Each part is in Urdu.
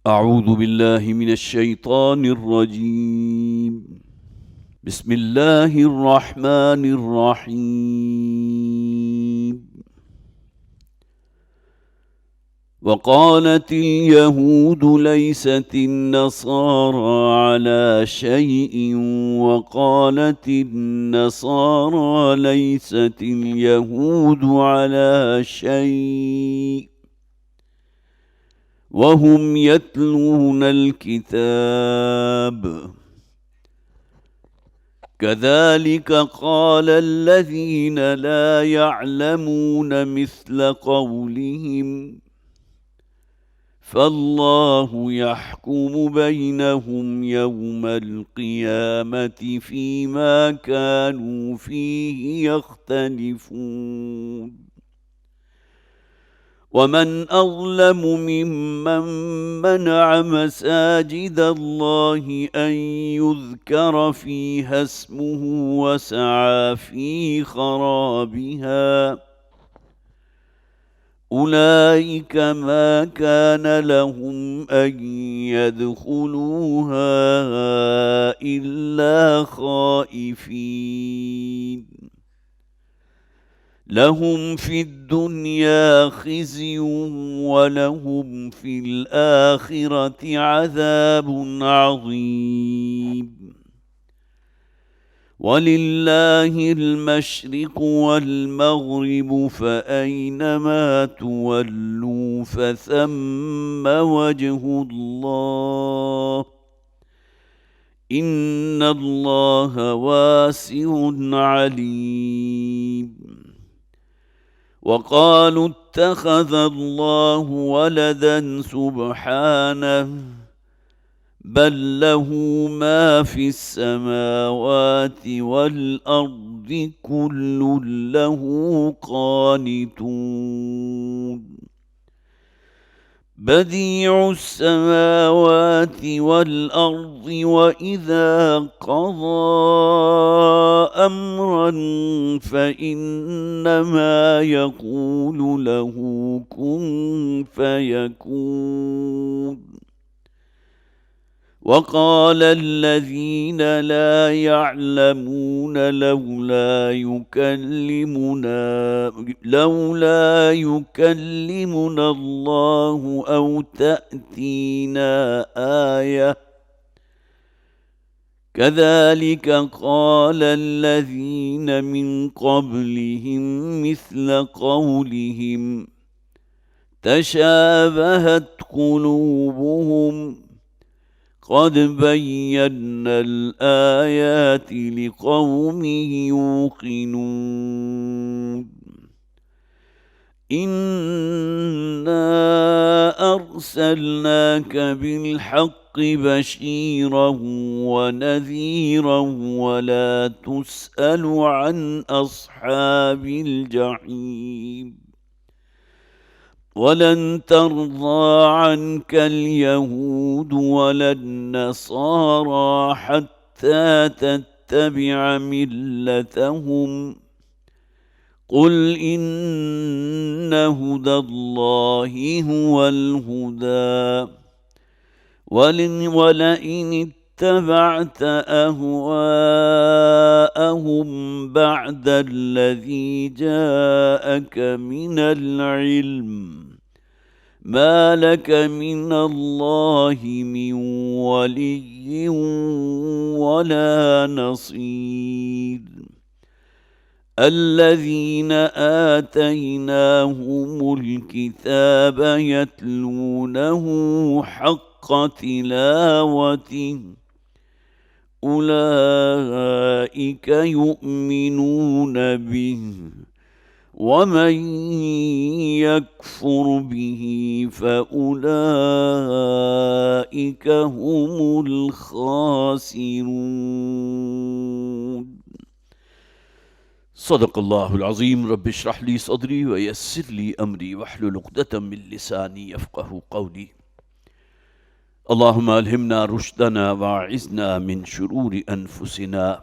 أعوذ بالله من الشيطان الرجيم. بسم الله الرحمن الرحيم. وقالت اليهود ليست النصارى على شيء وقالت النصارى ليست اليهود على شيء وهم يتلون الكتاب. كذلك قال الذين لا يعلمون مثل قولهم فالله يحكم بينهم يوم القيامة فيما كانوا فيه يختلفون. ومن أظلم ممن منع مساجد الله أن يذكر فيها اسمه وسعى في خرابها أولئك ما كان لهم أن يدخلوها إلا خائفين. لهم في الدنيا خزي ولهم في الآخرة عذاب عظيم. ولله المشرق والمغرب فأينما تولوا فثم وجه الله إن الله واسع عليم. وقالوا اتخذ الله ولدا سبحانه بل له ما في السماوات والأرض كل له قانتون. بديع السماوات والأرض وإذا قضى أمرا فإنما يقول له كن فيكون. وقال الذين لا يعلمون لولا يكلمنا الله أو تأتينا آية كذلك قال الذين من قبلهم مثل قولهم تشابهت قلوبهم قد بينا الآيات لقوم يوقنون. إنا أرسلناك بالحق بشيرا ونذيرا ولا تسأل عن أصحاب الجحيم. ولن ترضى عنك اليهود ولا النصارى حتى تتبع ملتهم قل إن هدى الله هو الهدى ولئن اتبعت أهواءهم بعد الذي جاءك من العلم ما لك من الله من ولي ولا نصير. الذين آتيناهم الكتاب يتلونه حق تلاوته أولئك يؤمنون به ومن يكفر به فأولئك هم الخاسرون. صدق الله العظيم. رب اشرح لي صدري ويسر لي أمري واحلل عقدة من لساني يفقه قولي. اللهم ألهمنا رشدنا واعذنا من شرور أنفسنا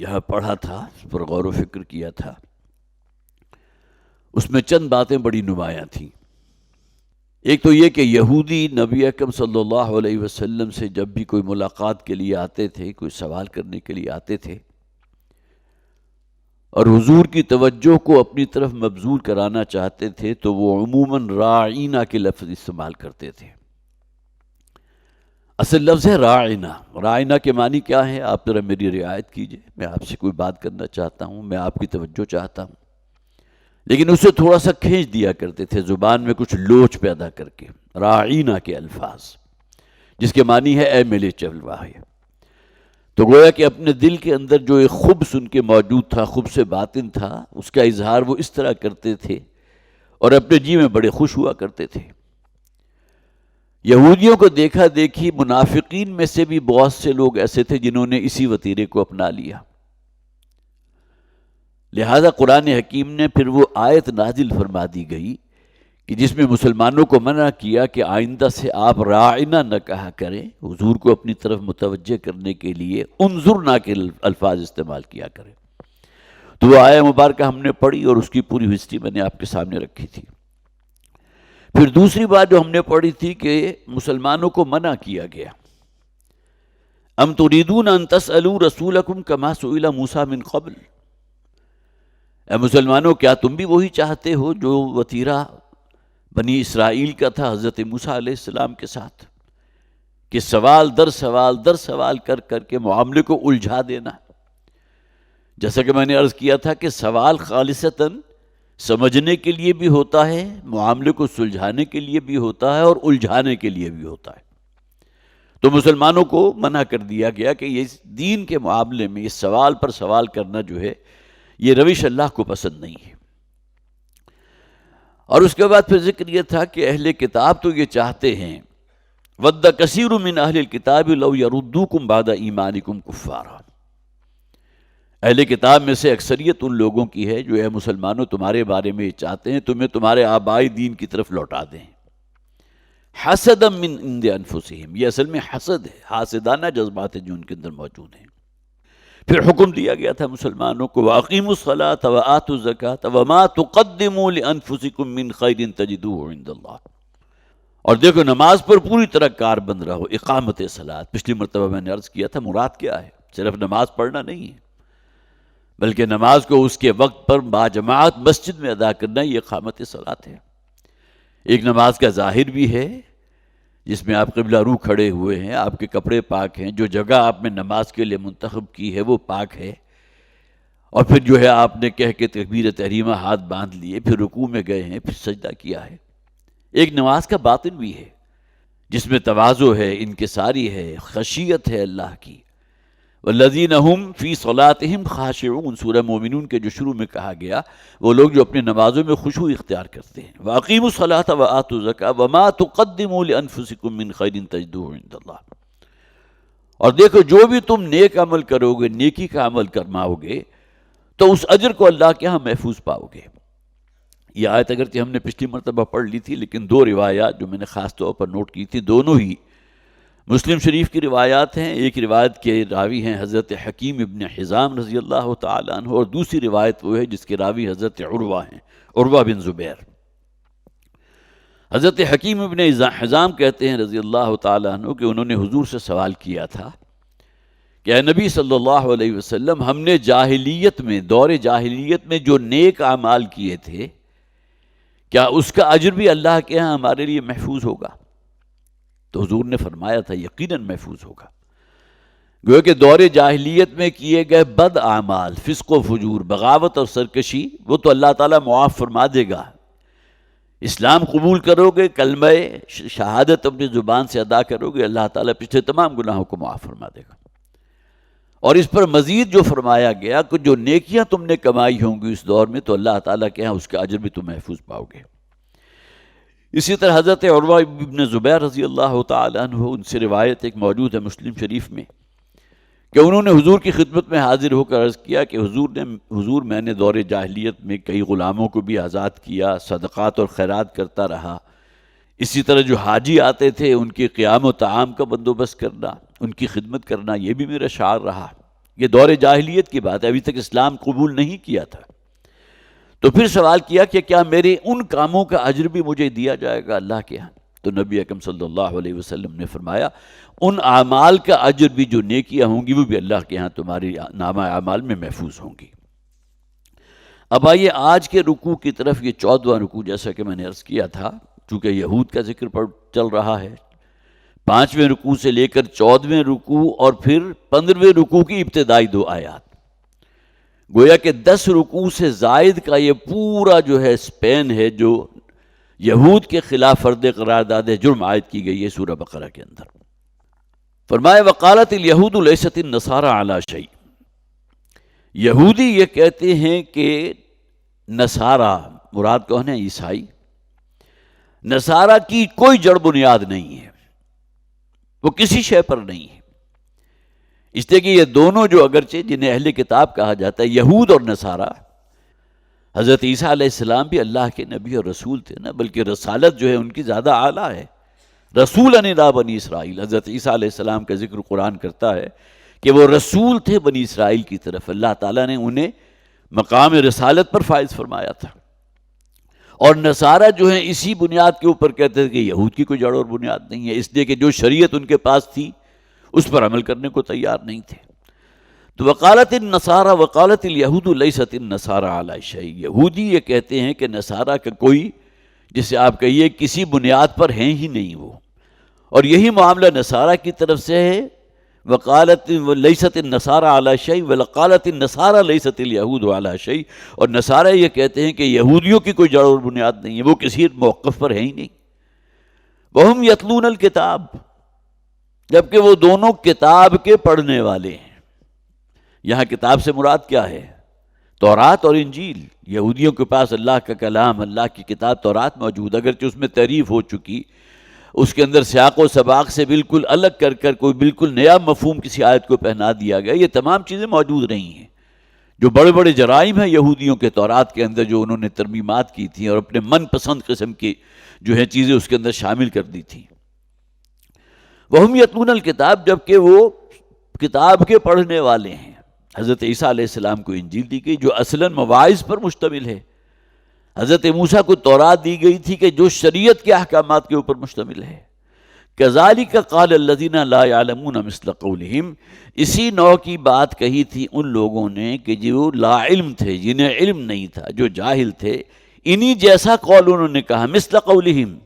یہاں پڑھا تھا، اس پر غور و فکر کیا تھا، اس میں چند باتیں بڑی نمایاں تھیں۔ ایک تو یہ کہ یہودی نبی اکرم صلی اللہ علیہ وسلم سے جب بھی کوئی ملاقات کے لیے آتے تھے، کوئی سوال کرنے کے لیے آتے تھے اور حضور کی توجہ کو اپنی طرف مبذول کرانا چاہتے تھے تو وہ عموماً راعینا کے لفظ استعمال کرتے تھے۔ اصل لفظ ہے راعینا۔ راعینا کے معنی کیا ہے؟ آپ ذرا میری رعایت کیجئے، میں آپ سے کوئی بات کرنا چاہتا ہوں، میں آپ کی توجہ چاہتا ہوں، لیکن اسے تھوڑا سا کھینچ دیا کرتے تھے زبان میں کچھ لوچ پیدا کر کے، راعینا کے الفاظ، جس کے معنی ہے اے میرے چلواہے۔ تو گویا کہ اپنے دل کے اندر جو ایک خبث ان کے موجود تھا، خبث باطن تھا، اس کا اظہار وہ اس طرح کرتے تھے اور اپنے جی میں بڑے خوش ہوا کرتے تھے۔ یہودیوں کو دیکھا دیکھی منافقین میں سے بھی بہت سے لوگ ایسے تھے جنہوں نے اسی وتیرے کو اپنا لیا۔ لہذا قرآن حکیم نے پھر وہ آیت نازل فرما دی گئی کہ جس میں مسلمانوں کو منع کیا کہ آئندہ سے آپ راعنا نہ کہا کریں، حضور کو اپنی طرف متوجہ کرنے کے لیے انظرنا کے الفاظ استعمال کیا کریں۔ تو وہ آیت مبارکہ ہم نے پڑھی اور اس کی پوری ہسٹری میں نے آپ کے سامنے رکھی تھی۔ پھر دوسری بات جو ہم نے پڑھی تھی کہ مسلمانوں کو منع کیا گیا، ام تريدون ان تسألوا رسولکم کما سئل موسیٰ من قبل، اے مسلمانوں کیا تم بھی وہی چاہتے ہو جو وتیرہ بنی اسرائیل کا تھا حضرت موسیٰ علیہ السلام کے ساتھ، کہ سوال در سوال کر کر کے معاملے کو الجھا دینا؟ جیسا کہ میں نے عرض کیا تھا کہ سوال خالصتاً سمجھنے کے لیے بھی ہوتا ہے، معاملے کو سلجھانے کے لیے بھی ہوتا ہے اور الجھانے کے لیے بھی ہوتا ہے۔ تو مسلمانوں کو منع کر دیا گیا کہ یہ دین کے معاملے میں اس سوال پر سوال کرنا جو ہے یہ روش اللہ کو پسند نہیں ہے۔ اور اس کے بعد پھر ذکر یہ تھا کہ اہل کتاب تو یہ چاہتے ہیں، وَدَّ كَثِيرٌ مِّنْ أَهْلِ الْكِتَابِ لَوْ يَرُدُّوكُمْ بَعْدَ إِيمَانِكُمْ كُفَّارًا، اہل کتاب میں سے اکثریت ان لوگوں کی ہے جو اے مسلمانوں تمہارے بارے میں یہ چاہتے ہیں تمہیں تمہارے آبائی دین کی طرف لوٹا دیں۔ حَسَدًا مِّنْ عِنْدِ أَنفُسِهِمْ، یہ اصل میں حسد ہے، حاسدانہ جذبات ہیں جو ان کے اندر موجود ہیں۔ پھر حکم دیا گیا تھا مسلمانوں کو وَأَقِيمُوا الصَّلَاةَ وَآتُوا الزَّكَاةَ وَمَا تُقَدِّمُوا لِأَنفُسِكُم مِّن خَيْرٍ تَجِدُوهُ عِندَ اللَّهِ، اور دیکھو نماز پر پوری طرح کار بند رہو، اقامت صلاۃ۔ پچھلی مرتبہ میں نے عرض کیا تھا مراد کیا ہے، صرف نماز پڑھنا نہیں ہے، بلکہ نماز کو اس کے وقت پر باجماعت مسجد میں ادا کرنا یہ اقامت صلاۃ ہے۔ ایک نماز کا ظاہر بھی ہے جس میں آپ قبلہ رو کھڑے ہوئے ہیں، آپ کے کپڑے پاک ہیں، جو جگہ آپ نے نماز کے لیے منتخب کی ہے وہ پاک ہے، اور پھر جو ہے آپ نے کہہ کے تکبیر تحریمہ ہاتھ باندھ لیے، پھر رکوع میں گئے ہیں، پھر سجدہ کیا ہے۔ ایک نماز کا باطن بھی ہے جس میں تواضع ہے، انکساری ہے، خشیت ہے اللہ کی۔ والذین هم فی صلاتہم خاشعون، سورہ مومنون کے جو شروع میں کہا گیا، وہ لوگ جو اپنی نمازوں میں خشوع اختیار کرتے ہیں۔ وَأَقِیمُوا الصَّلَاةَ وَآتُوا الزَّکَاةَ وَمَا تُقَدِّمُوا لِأَنفُسِکُم مِّن خَیْرٍ تَجِدُوهُ عِندَ اللَّهِ، اور دیکھو جو بھی تم نیک عمل کرو گے، نیکی کا عمل کرماؤ گے، تو اس اجر کو اللہ کے ہاں محفوظ پاؤ گے۔ یہ آیت اگرچہ ہم نے پچھلی مرتبہ پڑھ لی تھی، لیکن دو روایات جو میں نے خاص طور پر نوٹ کی تھی، دونوں ہی مسلم شریف کی روایات ہیں۔ ایک روایت کے راوی ہیں حضرت حکیم ابن حزام رضی اللہ تعالیٰ عنہ، اور دوسری روایت وہ ہے جس کے راوی حضرت عروہ ہیں، عروہ بن زبیر۔ حضرت حکیم ابن حزام کہتے ہیں رضی اللہ تعالیٰ عنہ کہ انہوں نے حضور سے سوال کیا تھا کہ اے نبی صلی اللہ علیہ وسلم، ہم نے جاہلیت میں، دور جاہلیت میں جو نیک اعمال کیے تھے، کیا اس کا اجر بھی اللہ کے ہاں ہمارے لیے محفوظ ہوگا؟ تو حضور نے فرمایا تھا یقیناً محفوظ ہوگا۔ گویا کہ دور جاہلیت میں کیے گئے بد اعمال، فسق و فجور، بغاوت اور سرکشی، وہ تو اللہ تعالیٰ معاف فرما دے گا۔ اسلام قبول کرو گے، کلمہ شہادت اپنی زبان سے ادا کرو گے، اللہ تعالیٰ پچھلے تمام گناہوں کو معاف فرما دے گا۔ اور اس پر مزید جو فرمایا گیا کہ جو نیکیاں تم نے کمائی ہوں گی اس دور میں، تو اللہ تعالیٰ کے ہاں اس کا اجر بھی تم محفوظ پاؤ گے۔ اسی طرح حضرت عروہ ابن زبیر رضی اللہ تعالیٰ عنہ، ان سے روایت ایک موجود ہے مسلم شریف میں کہ انہوں نے حضور کی خدمت میں حاضر ہو کر عرض کیا کہ حضور میں نے دور جاہلیت میں کئی غلاموں کو بھی آزاد کیا، صدقات اور خیرات کرتا رہا، اسی طرح جو حاجی آتے تھے ان کے قیام و طعام کا بندوبست کرنا، ان کی خدمت کرنا، یہ بھی میرا شعار رہا، یہ دور جاہلیت کی بات ہے، ابھی تک اسلام قبول نہیں کیا تھا. تو پھر سوال کیا کہ کیا میرے ان کاموں کا اجر بھی مجھے دیا جائے گا اللہ کے ہاں؟ تو نبی اکرم صلی اللہ علیہ وسلم نے فرمایا ان اعمال کا اجر بھی جو نیکیاں ہوں گی وہ بھی اللہ کے ہاں تمہاری نامہ اعمال میں محفوظ ہوں گی. اب آئیے آج کے رکوع کی طرف. یہ 14واں رکوع جیسا کہ میں نے عرض کیا تھا، چونکہ یہود کا ذکر چل رہا ہے. 5ویں رکوع سے لے کر 14ویں رکوع اور پھر 15ویں رکوع کی ابتدائی 2 آیات، گویا کہ 10 رکوع سے زائد کا یہ پورا جو ہے سپین ہے جو یہود کے خلاف فرد قرارداد جرم عائد کی گئی ہے سورہ بقرہ کے اندر. فرمایا وقالت الیہود لیست النصارى علی شیء. یہودی یہ کہتے ہیں کہ نصارہ، مراد کون ہے؟ عیسائی. نصارہ کی کوئی جڑ بنیاد نہیں ہے، وہ کسی شے پر نہیں ہے. اس لیے کہ یہ دونوں جو اگرچہ جنہیں اہل کتاب کہا جاتا ہے، یہود اور نصارہ، حضرت عیسیٰ علیہ السلام بھی اللہ کے نبی اور رسول تھے نا، بلکہ رسالت جو ہے ان کی زیادہ اعلیٰ ہے. رسول الی بنی اسرائیل، حضرت عیسیٰ علیہ السلام کا ذکر قرآن کرتا ہے کہ وہ رسول تھے بنی اسرائیل کی طرف. اللہ تعالیٰ نے انہیں مقام رسالت پر فائز فرمایا تھا. اور نصارہ جو ہیں اسی بنیاد کے اوپر کہتے تھے کہ یہود کی کوئی جڑ اور بنیاد نہیں ہے، اس لیے کہ جو شریعت ان کے پاس تھی اس پر عمل کرنے کو تیار نہیں تھے. تو وقالت النصارى وقالت الیہود لیست النصارى علی شیء. یہودی یہ کہتے ہیں کہ نصارہ کا کوئی، جسے آپ کہیے کسی بنیاد پر ہیں ہی نہیں وہ، اور یہی معاملہ نصارہ کی طرف سے ہے. وقالت لیست النصارى علی شیء وقالت النصارى لیست الیہود علی شیء. اور نصارہ یہ کہتے ہیں کہ یہودیوں کی کوئی جڑ اور بنیاد نہیں ہے، وہ کسی موقف پر ہیں ہی نہیں. وہم یتلون الکتاب، جبکہ وہ دونوں کتاب کے پڑھنے والے ہیں. یہاں کتاب سے مراد کیا ہے؟ تورات اور انجیل. یہودیوں کے پاس اللہ کا کلام، اللہ کی کتاب تورات موجود، اگرچہ اس میں تحریف ہو چکی، اس کے اندر سیاق و سباق سے بالکل الگ کر کر کوئی بالکل نیا مفہوم کسی آیت کو پہنا دیا گیا. یہ تمام چیزیں موجود رہی ہیں. جو بڑے بڑے جرائم ہیں یہودیوں کے تورات کے اندر، جو انہوں نے ترمیمات کی تھیں اور اپنے من پسند قسم کی جو ہیں چیزیں اس کے اندر شامل کر دی تھیں. وہم یتلون الکتاب، جبکہ وہ کتاب کے پڑھنے والے ہیں. حضرت عیسیٰ علیہ السلام کو انجیل دی گئی جو اصلاً مواعظ پر مشتمل ہے. حضرت موسیٰ کو تورات دی گئی تھی کہ جو شریعت کے احکامات کے اوپر مشتمل ہے. کذالک قال الذین لا یعلمون مثل قولہم. اسی نوع کی بات کہی تھی ان لوگوں نے کہ جو لا علم تھے، جنہیں علم نہیں تھا، جو جاہل تھے، انہی جیسا قول انہوں نے کہا. مثل قولہم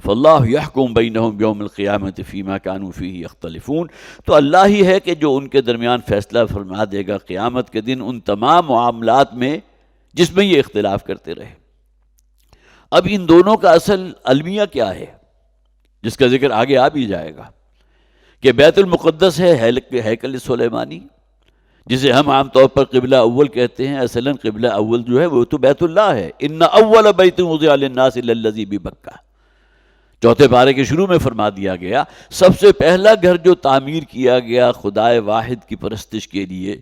فاللہ یحکم بینہم یوم القیامت فیما کانوا فیہ یختلفون. تو اللہ ہی ہے کہ جو ان کے درمیان فیصلہ فرما دے گا قیامت کے دن ان تمام معاملات میں جس میں یہ اختلاف کرتے رہے. اب ان دونوں کا اصل المیہ کیا ہے، جس کا ذکر آگے آ بھی جائے گا، کہ بیت المقدس ہے ہیکل سلیمانی، جسے ہم عام طور پر قبلہ اول کہتے ہیں. اصلاً قبلہ اول جو ہے وہ تو بیت اللہ ہے. ان اول بیت وضع للناس للذی ببکہ، 4 پارے کے شروع میں فرما دیا گیا سب سے پہلا گھر جو تعمیر کیا گیا خدائے واحد کی پرستش کے لیے،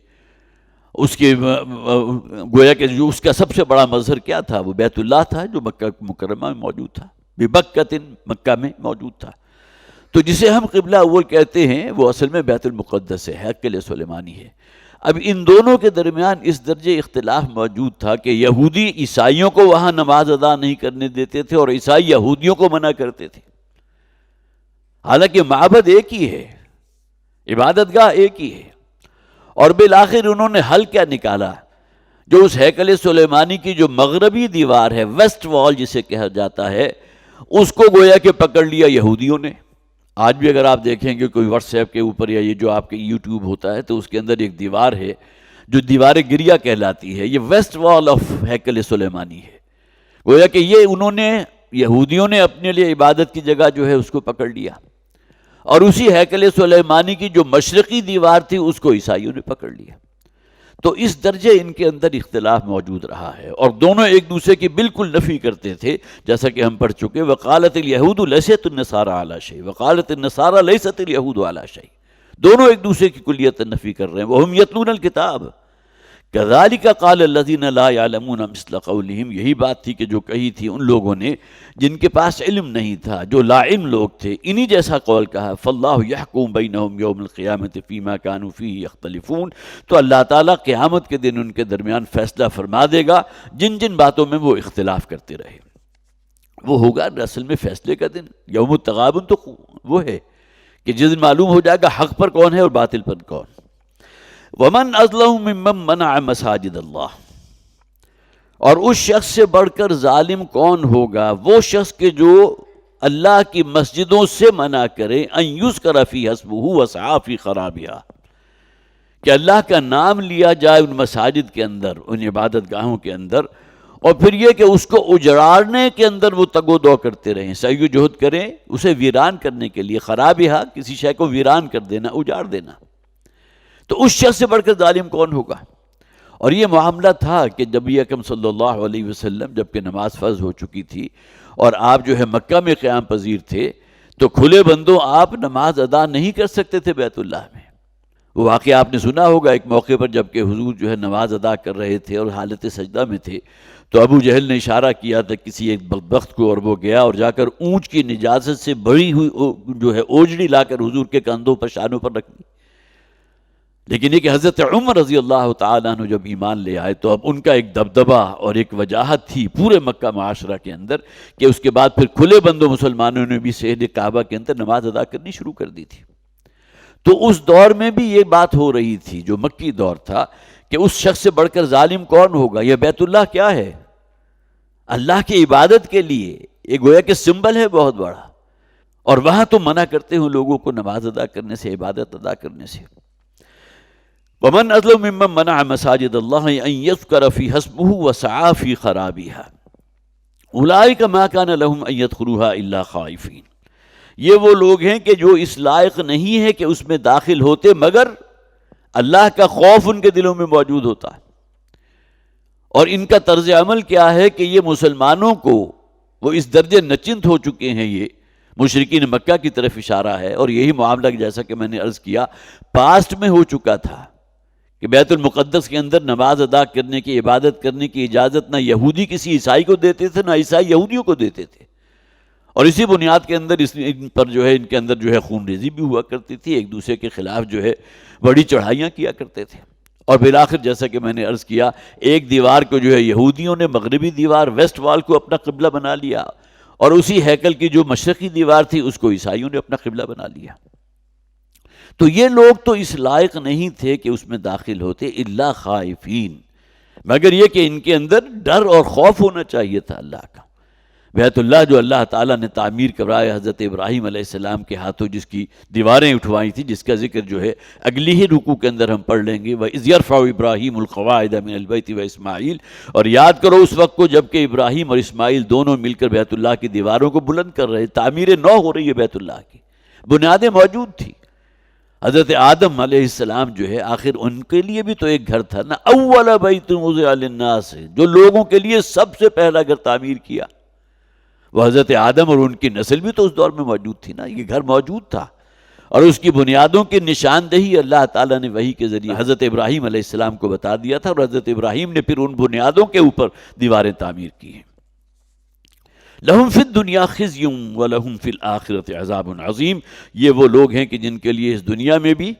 اس کے گویا کہ جو اس کا سب سے بڑا مظہر کیا تھا، وہ بیت اللہ تھا جو مکہ مکرمہ میں موجود تھا، ببکۃ، مکہ میں موجود تھا. تو جسے ہم قبلہ اول کہتے ہیں وہ اصل میں بیت المقدس ہے، ہیکل سلیمانی ہے. اب ان دونوں کے درمیان اس درجے اختلاف موجود تھا کہ یہودی عیسائیوں کو وہاں نماز ادا نہیں کرنے دیتے تھے اور عیسائی یہودیوں کو منع کرتے تھے. حالانکہ معبد ایک ہی ہے، عبادت گاہ ایک ہی ہے. اور بالآخر انہوں نے حل کیا نکالا؟ جو اس ہیکل سلیمانی کی جو مغربی دیوار ہے، ویسٹ وال جسے کہا جاتا ہے، اس کو گویا کہ پکڑ لیا یہودیوں نے. آج بھی اگر آپ دیکھیں گے کوئی واٹس ایپ کے اوپر یا یہ جو آپ کے یوٹیوب ہوتا ہے تو اس کے اندر ایک دیوار ہے جو دیوار گریا کہلاتی ہے. یہ ویسٹ وال آف ہیکل سلیمانی ہے. گویا کہ یہ انہوں نے، یہودیوں نے اپنے لیے عبادت کی جگہ جو ہے اس کو پکڑ لیا، اور اسی ہیکل سلیمانی کی جو مشرقی دیوار تھی اس کو عیسائیوں نے پکڑ لیا. تو اس درجے ان کے اندر اختلاف موجود رہا ہے، اور دونوں ایک دوسرے کی بالکل نفی کرتے تھے، جیسا کہ ہم پڑھ چکے. وقالت الیہود لیست النصارى علی شیء وقالت النصارى لیست الیہود علی شیء. دونوں ایک دوسرے کی کلیت نفی کر رہے ہیں. وہم یتلون الکتاب، کذالک قال الذین لا یعلمون مثل قولہم، یہی بات تھی کہ جو کہی تھی ان لوگوں نے جن کے پاس علم نہیں تھا، جو لا علم لوگ تھے، انہی جیسا قول کہا۔ فاللہ یحکم بینہم یوم القیامۃ فیما کانوا فیہ یختلفون، تو اللہ تعالیٰ قیامت کے دن ان کے درمیان فیصلہ فرما دے گا جن جن باتوں میں وہ اختلاف کرتے رہے۔ وہ ہوگا اصل میں فیصلے کا دن، یوم التغابن تو وہ ہے کہ جس دن معلوم ہو جائے گا حق پر کون ہے اور باطل پر کون۔ وَمَنْ أَظْلَمُ مِمَّنْ مَنَعَ مَسَاجِدَ اللَّهِ، اور اس شخص سے بڑھ کر ظالم کون ہوگا؟ وہ شخص کہ جو اللہ کی مسجدوں سے منع کرے، ان یذکر فی اسمہ وسعی فی خرابها، کہ اللہ کا نام لیا جائے ان مساجد کے اندر، ان عبادت گاہوں کے اندر، اور پھر یہ کہ اس کو اجڑانے کے اندر وہ تگ و دو کرتے رہیں، سعی و جہد کریں اسے ویران کرنے کے لیے۔ خرابها کسی شے کو ویران کر دینا، اجاڑ دینا، تو اس شخص سے بڑھ کر ظالم کون ہوگا؟ اور یہ معاملہ تھا کہ نبی اکرم صلی اللہ علیہ وسلم جبکہ نماز فرض ہو چکی تھی اور آپ جو ہے مکہ میں قیام پذیر تھے، تو کھلے بندوں آپ نماز ادا نہیں کر سکتے تھے بیت اللہ میں۔ وہ واقعہ آپ نے سنا ہوگا ایک موقع پر جبکہ حضور جو ہے نماز ادا کر رہے تھے اور حالت سجدہ میں تھے، تو ابو جہل نے اشارہ کیا تھا کسی ایک بدبخت کو، اور وہ گیا اور جا کر اونچ کی نجاست سے بڑی ہوئی جو ہے اوجڑی لا کر حضور کے کندھوں پر، شانوں پر رکھ دی۔ لیکن یہ کہ حضرت عمر رضی اللہ تعالیٰ عنہ جب ایمان لے آئے تو اب ان کا ایک دبدبہ اور ایک وجاہت تھی پورے مکہ معاشرہ کے اندر، کہ اس کے بعد پھر کھلے بندوں مسلمانوں نے بھی صحن کعبہ کے اندر نماز ادا کرنی شروع کر دی تھی۔ تو اس دور میں بھی یہ بات ہو رہی تھی جو مکی دور تھا، کہ اس شخص سے بڑھ کر ظالم کون ہوگا؟ یہ بیت اللہ کیا ہے؟ اللہ کی عبادت کے لیے یہ گویا کہ سمبل ہے بہت بڑا، اور وہاں تو منع کرتے ہیں لوگوں کو نماز ادا کرنے سے، عبادت ادا کرنے سے۔ وَمَنْ أَظْلَمُ مِمَّنْ مَنَعَ مَسَاجِدَ اللَّهِ أَنْ يُذْكَرَ فِيهَا اسْمُهُ وَسَعَىٰ فِي خَرَابِهَا أُولَٰئِكَ مَا كَانَ لَهُمْ أَنْ يَدْخُلُوهَا إِلَّا خَائِفِينَ، یہ وہ لوگ ہیں کہ جو اس لائق نہیں ہے کہ اس میں داخل ہوتے مگر اللہ کا خوف ان کے دلوں میں موجود ہوتا ہے۔ اور ان کا طرز عمل کیا ہے کہ یہ مسلمانوں کو وہ اس درجے نچنت ہو چکے ہیں، یہ مشرکین مکہ کی طرف اشارہ ہے، اور یہی معاملہ جیسا کہ میں نے عرض کیا پاسٹ میں ہو چکا تھا کہ بیت المقدس کے اندر نماز ادا کرنے کی، عبادت کرنے کی اجازت نہ یہودی کسی عیسائی کو دیتے تھے، نہ عیسائی یہودیوں کو دیتے تھے، اور اسی بنیاد کے اندر ان پر جو ہے ان کے اندر جو ہے خون ریزی بھی ہوا کرتی تھی، ایک دوسرے کے خلاف جو ہے بڑی چڑھائیاں کیا کرتے تھے۔ اور بالآخر جیسا کہ میں نے عرض کیا ایک دیوار کو جو ہے یہودیوں نے، مغربی دیوار ویسٹ وال کو اپنا قبلہ بنا لیا، اور اسی ہیکل کی جو مشرقی دیوار تھی اس کو عیسائیوں نے اپنا قبلہ بنا لیا۔ تو یہ لوگ تو اس لائق نہیں تھے کہ اس میں داخل ہوتے، الا خائفین، مگر یہ کہ ان کے اندر ڈر اور خوف ہونا چاہیے تھا اللہ کا۔ بیت اللہ جو اللہ تعالیٰ نے تعمیر کرائے حضرت ابراہیم علیہ السلام کے ہاتھوں، جس کی دیواریں اٹھوائی تھی، جس کا ذکر جو ہے اگلی ہی رکوع کے اندر ہم پڑھ لیں گے، وَإِذْ يَرْفَعُ إِبْرَاهِيمُ الْقَوَاعِدَ مِنَ الْبَيْتِ وَإِسْمَاعِيلُ، اور یاد کرو اس وقت کو جب کہ ابراہیم اور اسماعیل دونوں مل کر بیت اللہ کی دیواروں کو بلند کر رہے، تعمیر نو ہو رہی ہے بیت اللہ کی، بنیادیں موجود تھی۔ حضرت آدم علیہ السلام جو ہے آخر ان کے لیے بھی تو ایک گھر تھا نا، اول بیت وضع للناس، جو لوگوں کے لیے سب سے پہلا گھر تعمیر کیا وہ حضرت آدم، اور ان کی نسل بھی تو اس دور میں موجود تھی نا، یہ گھر موجود تھا، اور اس کی بنیادوں کی نشاندہی اللہ تعالیٰ نے وحی کے ذریعے حضرت ابراہیم علیہ السلام کو بتا دیا تھا، اور حضرت ابراہیم نے پھر ان بنیادوں کے اوپر دیواریں تعمیر کی ہیں۔ لہم فی الدنیا خزی ولہم فی الآخرۃ عذاب عظیم، یہ وہ لوگ ہیں کہ جن کے لیے اس دنیا میں بھی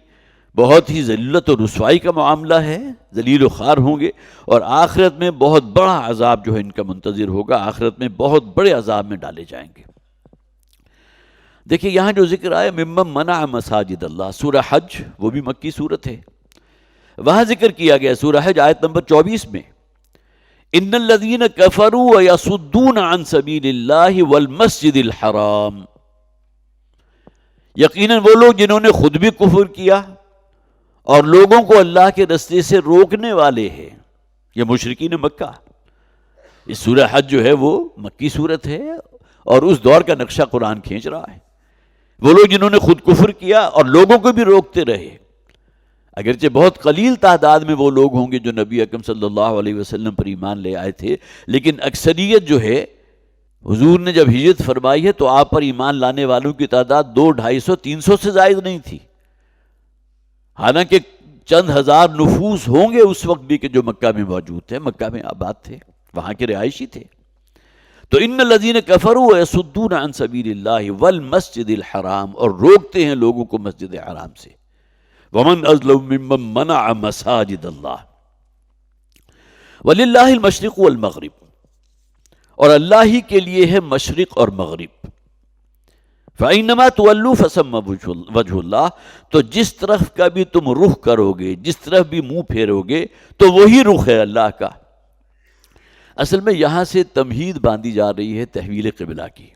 بہت ہی ذلت اور رسوائی کا معاملہ ہے، ذلیل و خوار ہوں گے، اور آخرت میں بہت بڑا عذاب جو ہے ان کا منتظر ہوگا، آخرت میں بہت بڑے عذاب میں ڈالے جائیں گے۔ دیکھیں یہاں جو ذکر آیا ممن منع مساجد اللہ، سورہ حج وہ بھی مکی صورت ہے، وہاں ذکر کیا گیا سورہ حج آیت نمبر 24 میں، ان الذین کفروا ویصدون عن سبیل اللہ والمسجد الحرام، یقیناً وہ لوگ جنہوں نے خود بھی کفر کیا اور لوگوں کو اللہ کے رستے سے روکنے والے ہیں، یہ مشرکین مکہ۔ اس سورہ حج جو ہے وہ مکی صورت ہے، اور اس دور کا نقشہ قرآن کھینچ رہا ہے۔ وہ لوگ جنہوں نے خود کفر کیا اور لوگوں کو بھی روکتے رہے، اگرچہ بہت قلیل تعداد میں وہ لوگ ہوں گے جو نبی اکرم صلی اللہ علیہ وسلم پر ایمان لے آئے تھے، لیکن اکثریت جو ہے، حضور نے جب ہجرت فرمائی ہے تو آپ پر ایمان لانے والوں کی تعداد 200، 250، 300 سے زائد نہیں تھی، حالانکہ چند ہزار نفوس ہوں گے اس وقت بھی کہ جو مکہ میں موجود تھے، مکہ میں آباد تھے، وہاں کے رہائشی تھے. تو ان الذین کفروا ویصدون عن سبیل اللہ والمسجد الحرام، اور روکتے ہیں لوگوں کو مسجد حرام سے. ومن اظلم ممن منع مساجد اللہ وللہ المشرق والمغرب، اور اللہ ہی کے لیے ہے مشرق اور مغرب. فَإِنَّمَا تُوَلُّوا فَثَمَّ وَجْهُ اللَّهِ، تو جس طرف کا بھی تم رخ کرو گے، جس طرف بھی منہ پھیرو گے، تو وہی رخ ہے اللہ کا. اصل میں یہاں سے تمہید باندھی جا رہی ہے تحویل قبلہ کی.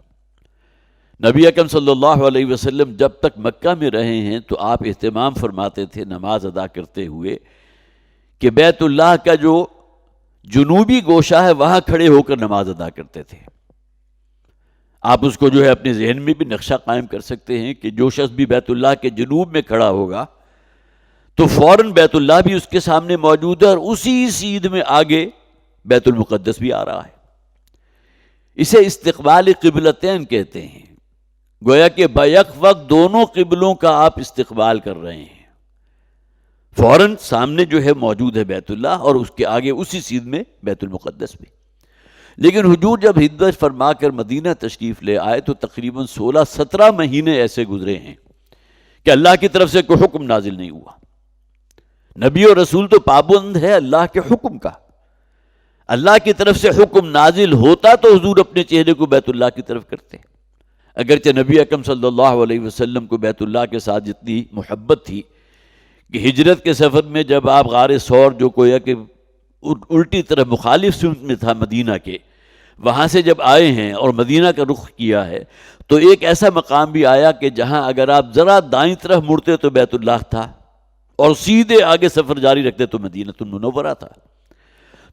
نبی اکرم صلی اللہ علیہ وسلم جب تک مکہ میں رہے ہیں تو آپ اہتمام فرماتے تھے نماز ادا کرتے ہوئے کہ بیت اللہ کا جو جنوبی گوشہ ہے وہاں کھڑے ہو کر نماز ادا کرتے تھے. آپ اس کو جو ہے اپنے ذہن میں بھی نقشہ قائم کر سکتے ہیں کہ جو شخص بھی بیت اللہ کے جنوب میں کھڑا ہوگا تو فوراً بیت اللہ بھی اس کے سامنے موجود ہے، اور اسی سیدھ میں آگے بیت المقدس بھی آ رہا ہے. اسے استقبال قبلتین کہتے ہیں. گویا کہ بیک وقت دونوں قبلوں کا آپ استقبال کر رہے ہیں. فوراً سامنے جو ہے موجود ہے بیت اللہ، اور اس کے آگے اسی سیدھ میں بیت المقدس بھی. لیکن حضور جب ہجرت فرما کر مدینہ تشریف لے آئے تو تقریباً 16-17 مہینے ایسے گزرے ہیں کہ اللہ کی طرف سے کوئی حکم نازل نہیں ہوا. نبی اور رسول تو پابند ہے اللہ کے حکم کا. اللہ کی طرف سے حکم نازل ہوتا تو حضور اپنے چہرے کو بیت اللہ کی طرف کرتے. اگرچہ نبی اکرم صلی اللہ علیہ وسلم کو بیت اللہ کے ساتھ جتنی محبت تھی کہ ہجرت کے سفر میں جب آپ غار ثور، جو کویا کہ الٹی طرف مخالف سمت میں تھا مدینہ کے، وہاں سے جب آئے ہیں اور مدینہ کا رخ کیا ہے تو ایک ایسا مقام بھی آیا کہ جہاں اگر آپ ذرا دائیں طرف مڑتے تو بیت اللہ تھا، اور سیدھے آگے سفر جاری رکھتے تو مدینہ المنورہ تھا.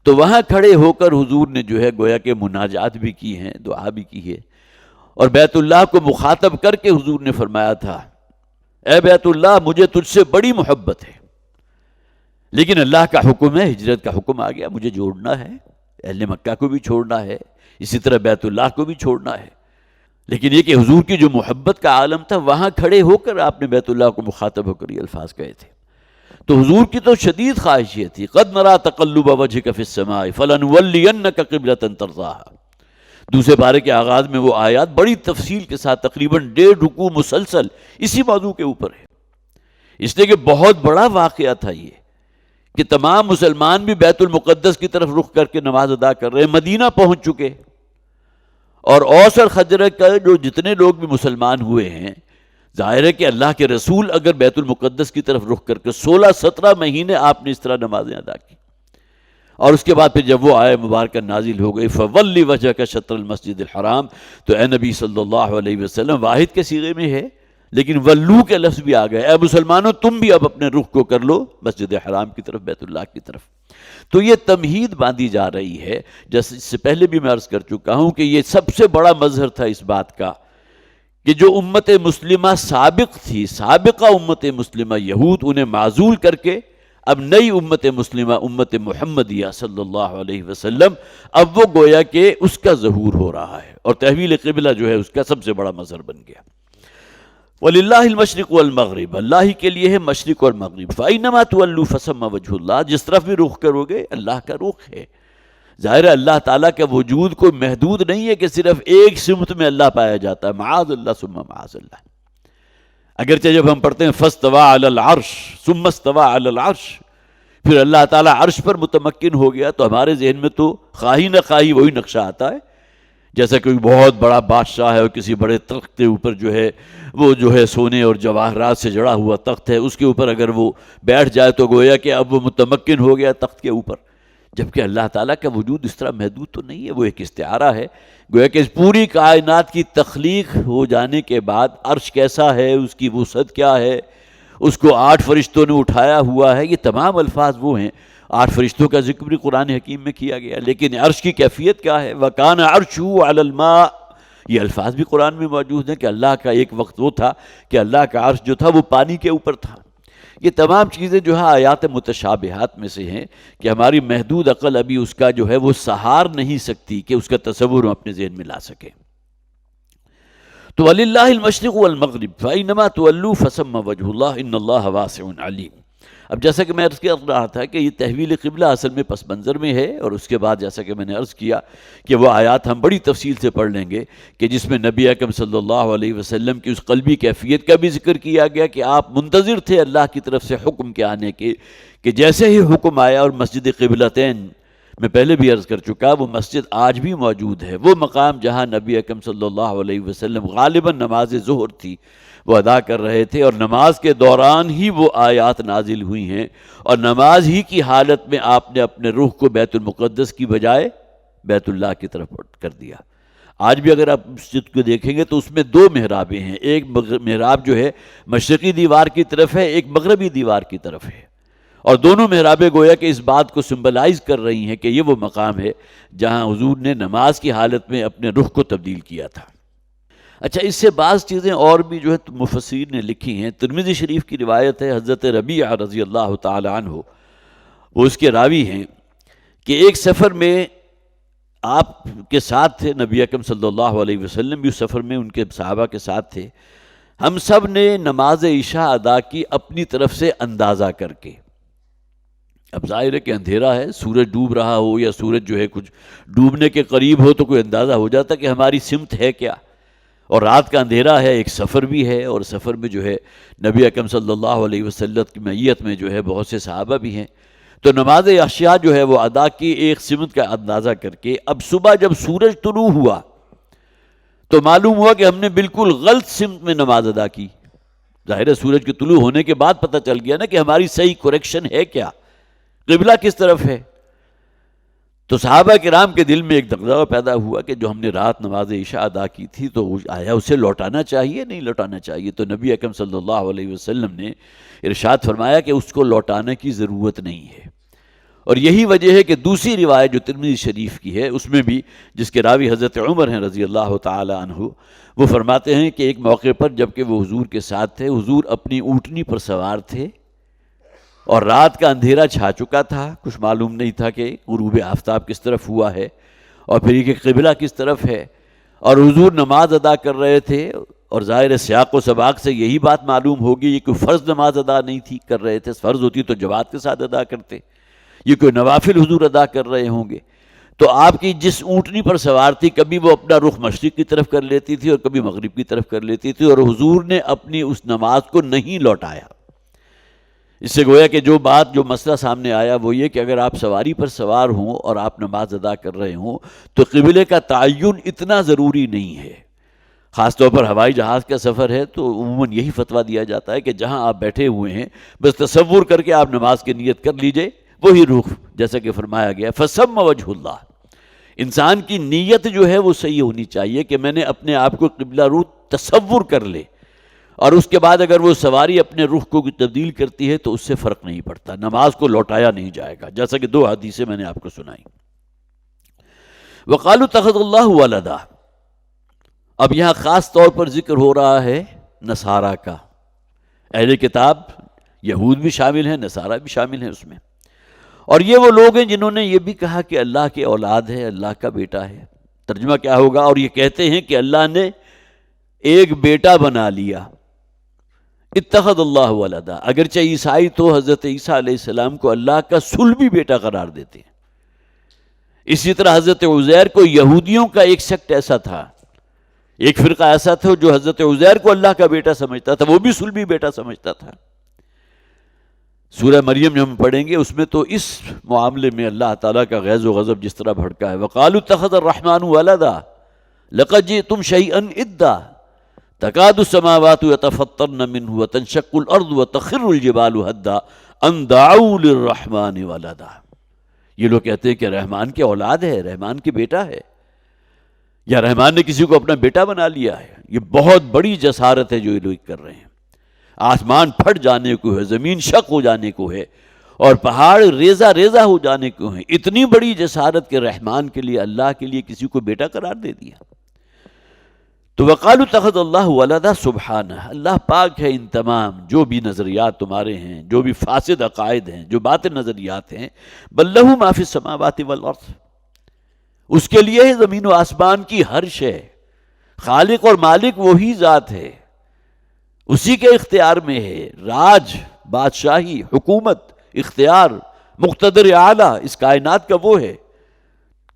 تو وہاں کھڑے ہو کر حضور نے جو ہے گویا کہ مناجات بھی کی ہیں، دعا بھی کی ہے، اور بیت اللہ کو مخاطب کر کے حضور نے فرمایا تھا اے بیت اللہ مجھے تجھ سے بڑی محبت ہے، لیکن اللہ کا حکم ہے، ہجرت کا حکم آ گیا، مجھے جوڑنا ہے، اہل مکہ کو بھی چھوڑنا ہے، اسی طرح بیت اللہ کو بھی چھوڑنا ہے. لیکن یہ کہ حضور کی جو محبت کا عالم تھا، وہاں کھڑے ہو کر آپ نے بیت اللہ کو مخاطب ہو کر یہ الفاظ کہے تھے. تو حضور کی تو شدید خواہش یہ تھی قد نرا تقلب وجهك في السماء فلنولينك قبلة ترضاها. دوسرے پارے کے آغاز میں وہ آیات بڑی تفصیل کے ساتھ تقریباً 1.5 رکوع مسلسل اسی موضوع کے اوپر ہے. اس لیے کہ بہت بڑا واقعہ تھا یہ کہ تمام مسلمان بھی بیت المقدس کی طرف رخ کر کے نماز ادا کر رہے ہیں، مدینہ پہنچ چکے، اور اوس اور خزرج کا جو جتنے لوگ بھی مسلمان ہوئے ہیں، ظاہر ہے کہ اللہ کے رسول اگر بیت المقدس کی طرف رخ کر کے 16-17 مہینے آپ نے اس طرح نمازیں ادا کی، اور اس کے بعد پھر جب وہ آئے مبارکہ نازل ہو گئی فَوَلِّ وَجْهَكَ شَطْرَ الْمَسْجِدِ الْحَرَامِ، تو اے نبی صلی اللہ علیہ وسلم واحد کے صیغے میں ہے، لیکن ولو کے لفظ بھی آ گئے، اے مسلمانوں تم بھی اب اپنے رخ کو کر لو مسجد حرام کی طرف، بیت اللہ کی طرف. تو یہ تمہید باندھی جا رہی ہے. جیسے اس سے پہلے بھی میں عرض کر چکا ہوں کہ یہ سب سے بڑا مظہر تھا اس بات کا کہ جو امت مسلمہ سابق تھی، سابقہ امت مسلمہ یہود، انہیں معزول کر کے اب نئی امت مسلمہ امت محمدیہ صلی اللہ علیہ وسلم، اب وہ گویا کہ اس کا ظہور ہو رہا ہے، اور تحویل قبلہ جو ہے اس کا سب سے بڑا مظہر بن گیا. وَلِلَّهِ الْمَشْرِقُ وَالْمَغْرِبُ، اللہ ہی کے لیے ہے مشرق اور مغرب. فَإِنَّمَا تُوَلُّوا فَثَمَّ وَجْهُ اللَّهِ، جس طرف بھی رخ کرو گے اللہ کا رخ ہے. ظاہر ہے اللہ تعالیٰ کا وجود کوئی محدود نہیں ہے کہ صرف ایک سمت میں اللہ پایا جاتا ہے، معاذ اللہ ثم معاذ اللہ. اگرچہ جب ہم پڑھتے ہیں فَاسْتَوَىٰ عَلَى الْعَرْشِ ثُمَّ اسْتَوَىٰ عَلَى الْعَرْشِ، پھر اللہ تعالیٰ عرش پر متمکن ہو گیا، تو ہمارے ذہن میں تو خواہی نہ خواہی وہی نقشہ آتا ہے، جیسا کوئی بہت بڑا بادشاہ ہے اور کسی بڑے تخت کے اوپر جو ہے وہ جو ہے سونے اور جواہرات سے جڑا ہوا تخت ہے، اس کے اوپر اگر وہ بیٹھ جائے تو گویا کہ اب وہ متمکن ہو گیا تخت کے اوپر. جبکہ اللہ تعالیٰ کا وجود اس طرح محدود تو نہیں ہے، وہ ایک استعارہ ہے. گویا کہ اس پوری کائنات کی تخلیق ہو جانے کے بعد عرش کیسا ہے، اس کی وسعت کیا ہے، اس کو 8 فرشتوں نے اٹھایا ہوا ہے، یہ تمام الفاظ وہ ہیں. 8 فرشتوں کا ذکر بھی قرآن حکیم میں کیا گیا، لیکن عرش کی کیفیت کیا ہے؟ وَكَانَ عَرْشُهُ عَلَى الْمَاءِ، یہ الفاظ بھی قرآن میں موجود ہیں کہ اللہ کا ایک وقت وہ تھا کہ اللہ کا عرش جو تھا وہ پانی کے اوپر تھا. یہ تمام چیزیں جو ہے آیات متشابہات میں سے ہیں کہ ہماری محدود عقل ابھی اس کا جو ہے وہ سہار نہیں سکتی کہ اس کا تصور ہم اپنے ذہن میں لا سکیں. تو وَلِلَّهِ الْمَشْرِقُ وَالْمَغْرِبُ فَإِنَّمَا تُوَلُّوا فَثَمَّ وَجْهُ اللَّهِ إِنَّ اللَّهَ وَاسِعٌ عَلِيمٌ. اب جیسا کہ میں عرض کر رہا تھا کہ یہ تحویل قبلہ اصل میں پس منظر میں ہے، اور اس کے بعد جیسا کہ میں نے عرض کیا کہ وہ آیات ہم بڑی تفصیل سے پڑھ لیں گے کہ جس میں نبی اکرم صلی اللہ علیہ وسلم کی اس قلبی کیفیت کا بھی ذکر کیا گیا کہ آپ منتظر تھے اللہ کی طرف سے حکم کے آنے کے، کہ جیسے ہی حکم آیا اور مسجد قبلتین، میں پہلے بھی عرض کر چکا، وہ مسجد آج بھی موجود ہے، وہ مقام جہاں نبی اکرم صلی اللہ علیہ وسلم غالباً نماز ظہر تھی وہ ادا کر رہے تھے، اور نماز کے دوران ہی وہ آیات نازل ہوئی ہیں، اور نماز ہی کی حالت میں آپ نے اپنے رخ کو بیت المقدس کی بجائے بیت اللہ کی طرف کر دیا۔ آج بھی اگر آپ مسجد کو دیکھیں گے تو اس میں دو محرابیں ہیں، ایک محراب جو ہے مشرقی دیوار کی طرف ہے، ایک مغربی دیوار کی طرف ہے، اور دونوں محرابیں گویا کہ اس بات کو سمبلائز کر رہی ہیں کہ یہ وہ مقام ہے جہاں حضور نے نماز کی حالت میں اپنے رخ کو تبدیل کیا تھا۔ اچھا، اس سے بعض چیزیں اور بھی جو ہے مفسرین نے لکھی ہیں۔ ترمذی شریف کی روایت ہے، حضرت ربیعہ رضی اللہ تعالی عنہ وہ اس کے راوی ہیں کہ ایک سفر میں آپ کے ساتھ تھے نبی اکرم صلی اللہ علیہ وسلم، بھی اس سفر میں ان کے صحابہ کے ساتھ تھے، ہم سب نے نماز عشاء ادا کی اپنی طرف سے اندازہ کر کے۔ اب ظاہر ہے کہ اندھیرا ہے، سورج ڈوب رہا ہو یا سورج جو ہے کچھ ڈوبنے کے قریب ہو تو کوئی اندازہ ہو جاتا کہ ہماری سمت ہے کیا، اور رات کا اندھیرا ہے، ایک سفر بھی ہے، اور سفر میں جو ہے نبی اکرم صلی اللہ علیہ وسلم کی معیت میں جو ہے بہت سے صحابہ بھی ہیں، تو نماز عشاء جو ہے وہ ادا کی ایک سمت کا اندازہ کر کے۔ اب صبح جب سورج طلوع ہوا تو معلوم ہوا کہ ہم نے بالکل غلط سمت میں نماز ادا کی۔ ظاہر ہے سورج کے طلوع ہونے کے بعد پتہ چل گیا نا کہ ہماری صحیح کریکشن ہے کیا، قبلہ کس طرف ہے۔ تو صحابہ کرام کے دل میں ایک دغدغہ پیدا ہوا کہ جو ہم نے رات نماز عشاء ادا کی تھی تو آیا اسے لوٹانا چاہیے نہیں لوٹانا چاہیے؟ تو نبی اکرم صلی اللہ علیہ وسلم نے ارشاد فرمایا کہ اس کو لوٹانے کی ضرورت نہیں ہے، اور یہی وجہ ہے کہ دوسری روایت جو ترمذی شریف کی ہے اس میں بھی، جس کے راوی حضرت عمر ہیں رضی اللہ تعالی عنہ، وہ فرماتے ہیں کہ ایک موقع پر جبکہ وہ حضور کے ساتھ تھے، حضور اپنی اونٹنی پر سوار تھے اور رات کا اندھیرا چھا چکا تھا، کچھ معلوم نہیں تھا کہ غروب آفتاب کس طرف ہوا ہے اور پھر یہ کہ قبلہ کس طرف ہے، اور حضور نماز ادا کر رہے تھے، اور ظاہر سیاق و سباق سے یہی بات معلوم ہوگی یہ کوئی فرض نماز ادا نہیں تھی کر رہے تھے، فرض ہوتی تو جماعت کے ساتھ ادا کرتے، یہ کوئی نوافل حضور ادا کر رہے ہوں گے۔ تو آپ کی جس اونٹنی پر سوار تھی کبھی وہ اپنا رخ مشرق کی طرف کر لیتی تھی اور کبھی مغرب کی طرف کر لیتی تھی، اور حضور نے اپنی اس نماز کو نہیں لوٹایا۔ اس سے گویا کہ جو مسئلہ سامنے آیا وہ یہ کہ اگر آپ سواری پر سوار ہوں اور آپ نماز ادا کر رہے ہوں تو قبلے کا تعین اتنا ضروری نہیں ہے، خاص طور پر ہوائی جہاز کا سفر ہے تو عموماً یہی فتویٰ دیا جاتا ہے کہ جہاں آپ بیٹھے ہوئے ہیں بس تصور کر کے آپ نماز کی نیت کر لیجئے، وہی رخ جیسا کہ فرمایا گیا فَسَمَّ وَجْهُ اللَّهِ۔ انسان کی نیت جو ہے وہ صحیح ہونی چاہیے کہ میں نے اپنے آپ کو قبلہ رو تصور کر لے، اور اس کے بعد اگر وہ سواری اپنے رخ کو تبدیل کرتی ہے تو اس سے فرق نہیں پڑتا، نماز کو لوٹایا نہیں جائے گا، جیسا کہ دو حدیثیں میں نے آپ کو سنائی۔ وَقَالُوا اتَّخَذَ اللَّهُ وَلَدًا، اب یہاں خاص طور پر ذکر ہو رہا ہے نصارہ کا، اہل کتاب یہود بھی شامل ہیں، نصارہ بھی شامل ہیں اس میں، اور یہ وہ لوگ ہیں جنہوں نے یہ بھی کہا کہ اللہ کی اولاد ہے، اللہ کا بیٹا ہے۔ ترجمہ کیا ہوگا؟ اور یہ کہتے ہیں کہ اللہ نے ایک بیٹا بنا لیا، اتخذ اللہ ولدا، اگرچہ عیسائی تو حضرت عیسیٰ علیہ السلام کو اللہ کا صلبی بیٹا قرار دیتے ہیں، اسی طرح حضرت عزیر کو یہودیوں کا ایک سیکٹ ایسا تھا، ایک فرقہ ایسا تھا جو حضرت عزیر کو اللہ کا بیٹا سمجھتا تھا، وہ بھی صلبی بیٹا سمجھتا تھا۔ سورہ مریم جو ہم پڑھیں گے اس میں تو اس معاملے میں اللہ تعالیٰ کا غیظ و غضب جس طرح بھڑکا ہے، وَقَالُوا اتَّخَذَ الرَّحْمَنُ وَلَدًا لَقَدْ جِئْتُمْ شَيْئًا إِدًّا تَكَادُ السَّمَاوَاتُ يَتَفَطَّرْنَ مِنْهُ وَتَنشَقُّ الْأَرْضُ وَتَخِرُّ الْجِبَالُ هَدًّا أَن دَعَوْا لِلرَّحْمَنِ وَلَدًا۔ یہ لوگ کہتے ہیں کہ رحمان کی اولاد ہے، رحمان کے بیٹا ہے، یا رحمان نے کسی کو اپنا بیٹا بنا لیا ہے۔ یہ بہت بڑی جسارت ہے جو یہ لوگ کر رہے ہیں، آسمان پھٹ جانے کو ہے، زمین شق ہو جانے کو ہے، اور پہاڑ ریزہ ریزہ ہو جانے کو ہیں، اتنی بڑی جسارت کہ رحمان کے لیے، اللہ کے لیے کسی کو بیٹا قرار دے دیا۔ تو وَقَالُوا اتَّخَذَ اللَّهُ وَلَدًا، سبحانہ، اللہ پاک ہے ان تمام جو بھی نظریات تمہارے ہیں، جو بھی فاسد عقائد ہیں، جو باطل نظریات ہیں، بل لَهُ مَا فِی السَّمَاوَاتِ وَالْأَرْضِ، اس کے لیے ہے زمین و آسمان کی ہر شے، خالق اور مالک وہی ذات ہے، اسی کے اختیار میں ہے، راج بادشاہی، حکومت، اختیار، مقتدر اعلیٰ اس کائنات کا وہ ہے.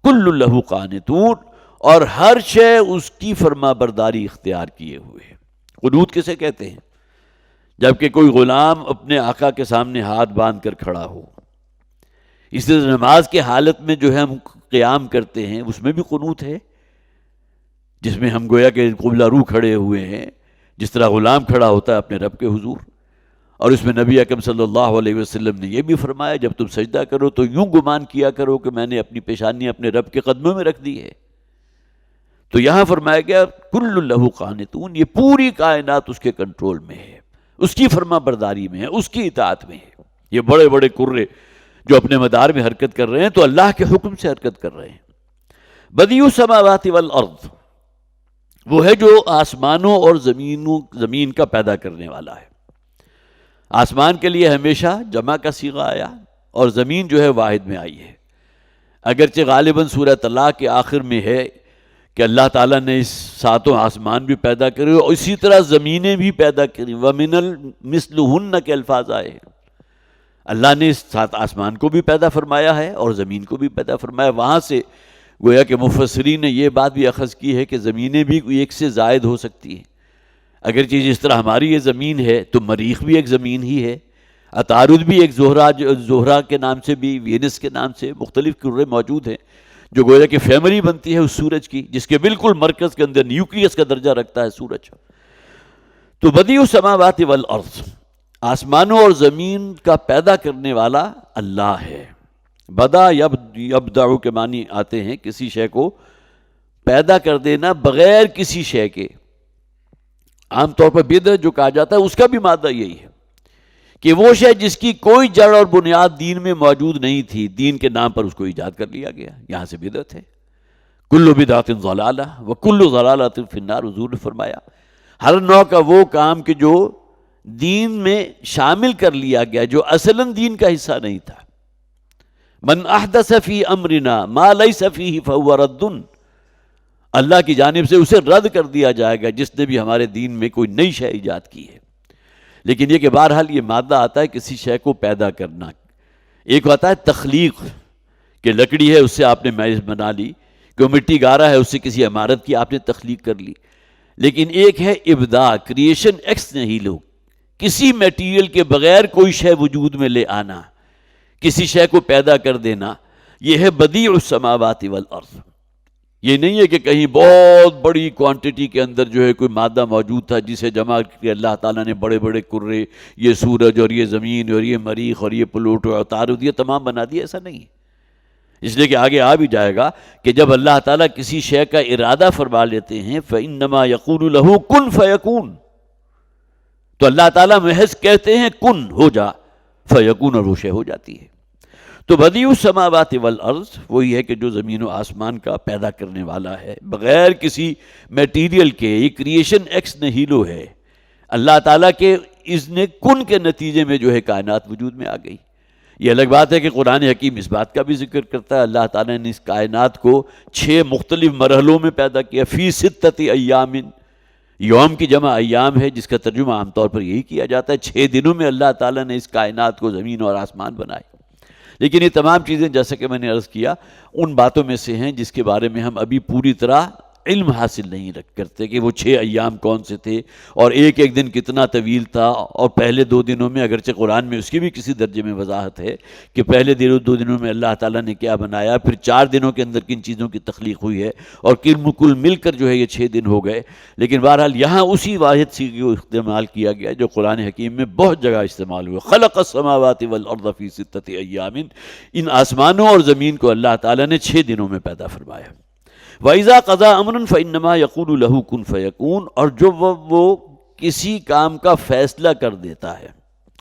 کل لہ قانتون، اور ہر شے اس کی فرما برداری اختیار کیے ہوئے ہے. قنوت کسے کہتے ہیں؟ جبکہ کوئی غلام اپنے آقا کے سامنے ہاتھ باندھ کر کھڑا ہو. اس طرح نماز کے حالت میں جو ہے ہم قیام کرتے ہیں اس میں بھی قنوت ہے، جس میں ہم گویا کہ قبلہ رو کھڑے ہوئے ہیں، جس طرح غلام کھڑا ہوتا ہے اپنے رب کے حضور. اور اس میں نبی اکرم صلی اللہ علیہ وسلم نے یہ بھی فرمایا جب تم سجدہ کرو تو یوں گمان کیا کرو کہ میں نے اپنی پیشانی اپنے رب کے قدموں میں رکھ دی ہے. تو یہاں فرمایا گیا کل لہ قانتون، یہ پوری کائنات اس کے کنٹرول میں ہے، اس کی فرما برداری میں ہے، اس کی اطاعت میں ہے. یہ بڑے بڑے کرے جو اپنے مدار میں حرکت کر رہے ہیں تو اللہ کے حکم سے حرکت کر رہے ہیں. بدیع السماوات والارض، وہ ہے جو آسمانوں اور زمین کا پیدا کرنے والا ہے. آسمان کے لیے ہمیشہ جمع کا صیغہ آیا اور زمین جو ہے واحد میں آئی ہے. اگرچہ غالباً سورہ طلاق کے آخر میں ہے کہ اللہ تعالیٰ نے اس ساتوں آسمان بھی پیدا کرے اور اسی طرح زمینیں بھی پیدا کری. وَمِنَ الْمِثْلُهُنَّ کے الفاظ آئے ہیں. اللہ نے اس سات آسمان کو بھی پیدا فرمایا ہے اور زمین کو بھی پیدا فرمایا. وہاں سے گویا کہ مفسرین نے یہ بات بھی اخذ کی ہے کہ زمینیں بھی ایک سے زائد ہو سکتی ہیں. اگرچہ جس طرح ہماری یہ زمین ہے تو مریخ بھی ایک زمین ہی ہے، عطارد بھی ایک زہرہ کے نام سے بھی، وینس کے نام سے مختلف کرے موجود ہیں جو گویا کہ فیملی بنتی ہے اس سورج کی، جس کے بالکل مرکز کے اندر نیوکلیس کا درجہ رکھتا ہے سورج. تو بدیع السماوات والارض، آسمانوں اور زمین کا پیدا کرنے والا اللہ ہے. بدا یبدع کے معنی آتے ہیں کسی شے کو پیدا کر دینا بغیر کسی شے کے. عام طور پر بدعت جو کہا جاتا ہے اس کا بھی مادہ یہی ہے کہ وہ شے جس کی کوئی جڑ اور بنیاد دین میں موجود نہیں تھی، دین کے نام پر اس کو ایجاد کر لیا گیا. یہاں سے بدعت ہے. کل بدعت ضلالہ وکل ضلالۃ فی النار، حضور نے فرمایا ہر نوع کا وہ کام کہ جو دین میں شامل کر لیا گیا جو اصلاً دین کا حصہ نہیں تھا. من احدث فی امرنا ما لیس فیہ فہو رد، اللہ کی جانب سے اسے رد کر دیا جائے گا جس نے بھی ہمارے دین میں کوئی نئی شے ایجاد کی ہے. لیکن یہ کہ بہرحال یہ مادہ آتا ہے کسی شے کو پیدا کرنا. ایک ہوتا ہے تخلیق کہ لکڑی ہے اس سے آپ نے میز بنا لی، کہ مٹی گارا ہے اس سے کسی عمارت کی آپ نے تخلیق کر لی. لیکن ایک ہے ابداع، کریشن ایکس نہیلو، کسی میٹیریل کے بغیر کوئی شے وجود میں لے آنا، کسی شے کو پیدا کر دینا. یہ ہے بدیع السماوات والارض. یہ نہیں ہے کہ کہیں بہت بڑی کوانٹٹی کے اندر جو ہے کوئی مادہ موجود تھا جسے جمع کر اللہ تعالیٰ نے بڑے بڑے کرے، یہ سورج اور یہ زمین اور یہ مریخ اور یہ پلوٹو اور عطارد یہ تمام بنا دیا. ایسا نہیں ہے. اس لیے کہ آگے آ بھی جائے گا کہ جب اللہ تعالیٰ کسی شے کا ارادہ فرما لیتے ہیں فَإِنَّمَا يَقُولُ لَهُ كُن فَيَكُونُ، تو اللہ تعالیٰ محض کہتے ہیں کن ہو جا، فیکون، اور وہ شے ہو جاتی ہے. تو بدیع السماوات والارض وہی ہے کہ جو زمین و آسمان کا پیدا کرنے والا ہے بغیر کسی میٹیریل کے. یہ کریشن ایکس نہیلو ہے. اللہ تعالیٰ کے اذن کن کے نتیجے میں جو ہے کائنات وجود میں آ گئی. یہ الگ بات ہے کہ قرآن حکیم اس بات کا بھی ذکر کرتا ہے اللہ تعالیٰ نے اس کائنات کو 6 مختلف مرحلوں میں پیدا کیا. فی 6 ایام، یوم کی جمع ایام ہے جس کا ترجمہ عام طور پر یہی کیا جاتا ہے. 6 دنوں میں اللہ تعالیٰ نے اس کائنات کو زمین اور آسمان بنائے. لیکن یہ تمام چیزیں جیسا کہ میں نے عرض کیا ان باتوں میں سے ہیں جس کے بارے میں ہم ابھی پوری طرح علم حاصل نہیں کرتے کہ وہ 6 ایام کون سے تھے اور ایک ایک دن کتنا طویل تھا. اور پہلے 2 دنوں میں اگرچہ قرآن میں اس کی بھی کسی درجے میں وضاحت ہے کہ پہلے 2 دنوں میں اللہ تعالیٰ نے کیا بنایا، پھر 4 دنوں کے اندر کن چیزوں کی تخلیق ہوئی ہے اور کل مل کر جو ہے یہ 6 دن ہو گئے. لیکن بہرحال یہاں اسی واحد چیز کو استعمال کیا گیا جو قرآن حکیم میں بہت جگہ استعمال ہوا. خلق السماوات والارض فی 6 ایام، ان آسمانوں اور زمین کو اللہ تعالیٰ نے 6 دنوں میں پیدا فرمایا. وَإِذَا قَضَىٰ أَمْرًا فَإِنَّمَا يَقُولُ لَهُ كُن فَيَكُونُ، اور جو وہ کسی کام کا فیصلہ کر دیتا ہے.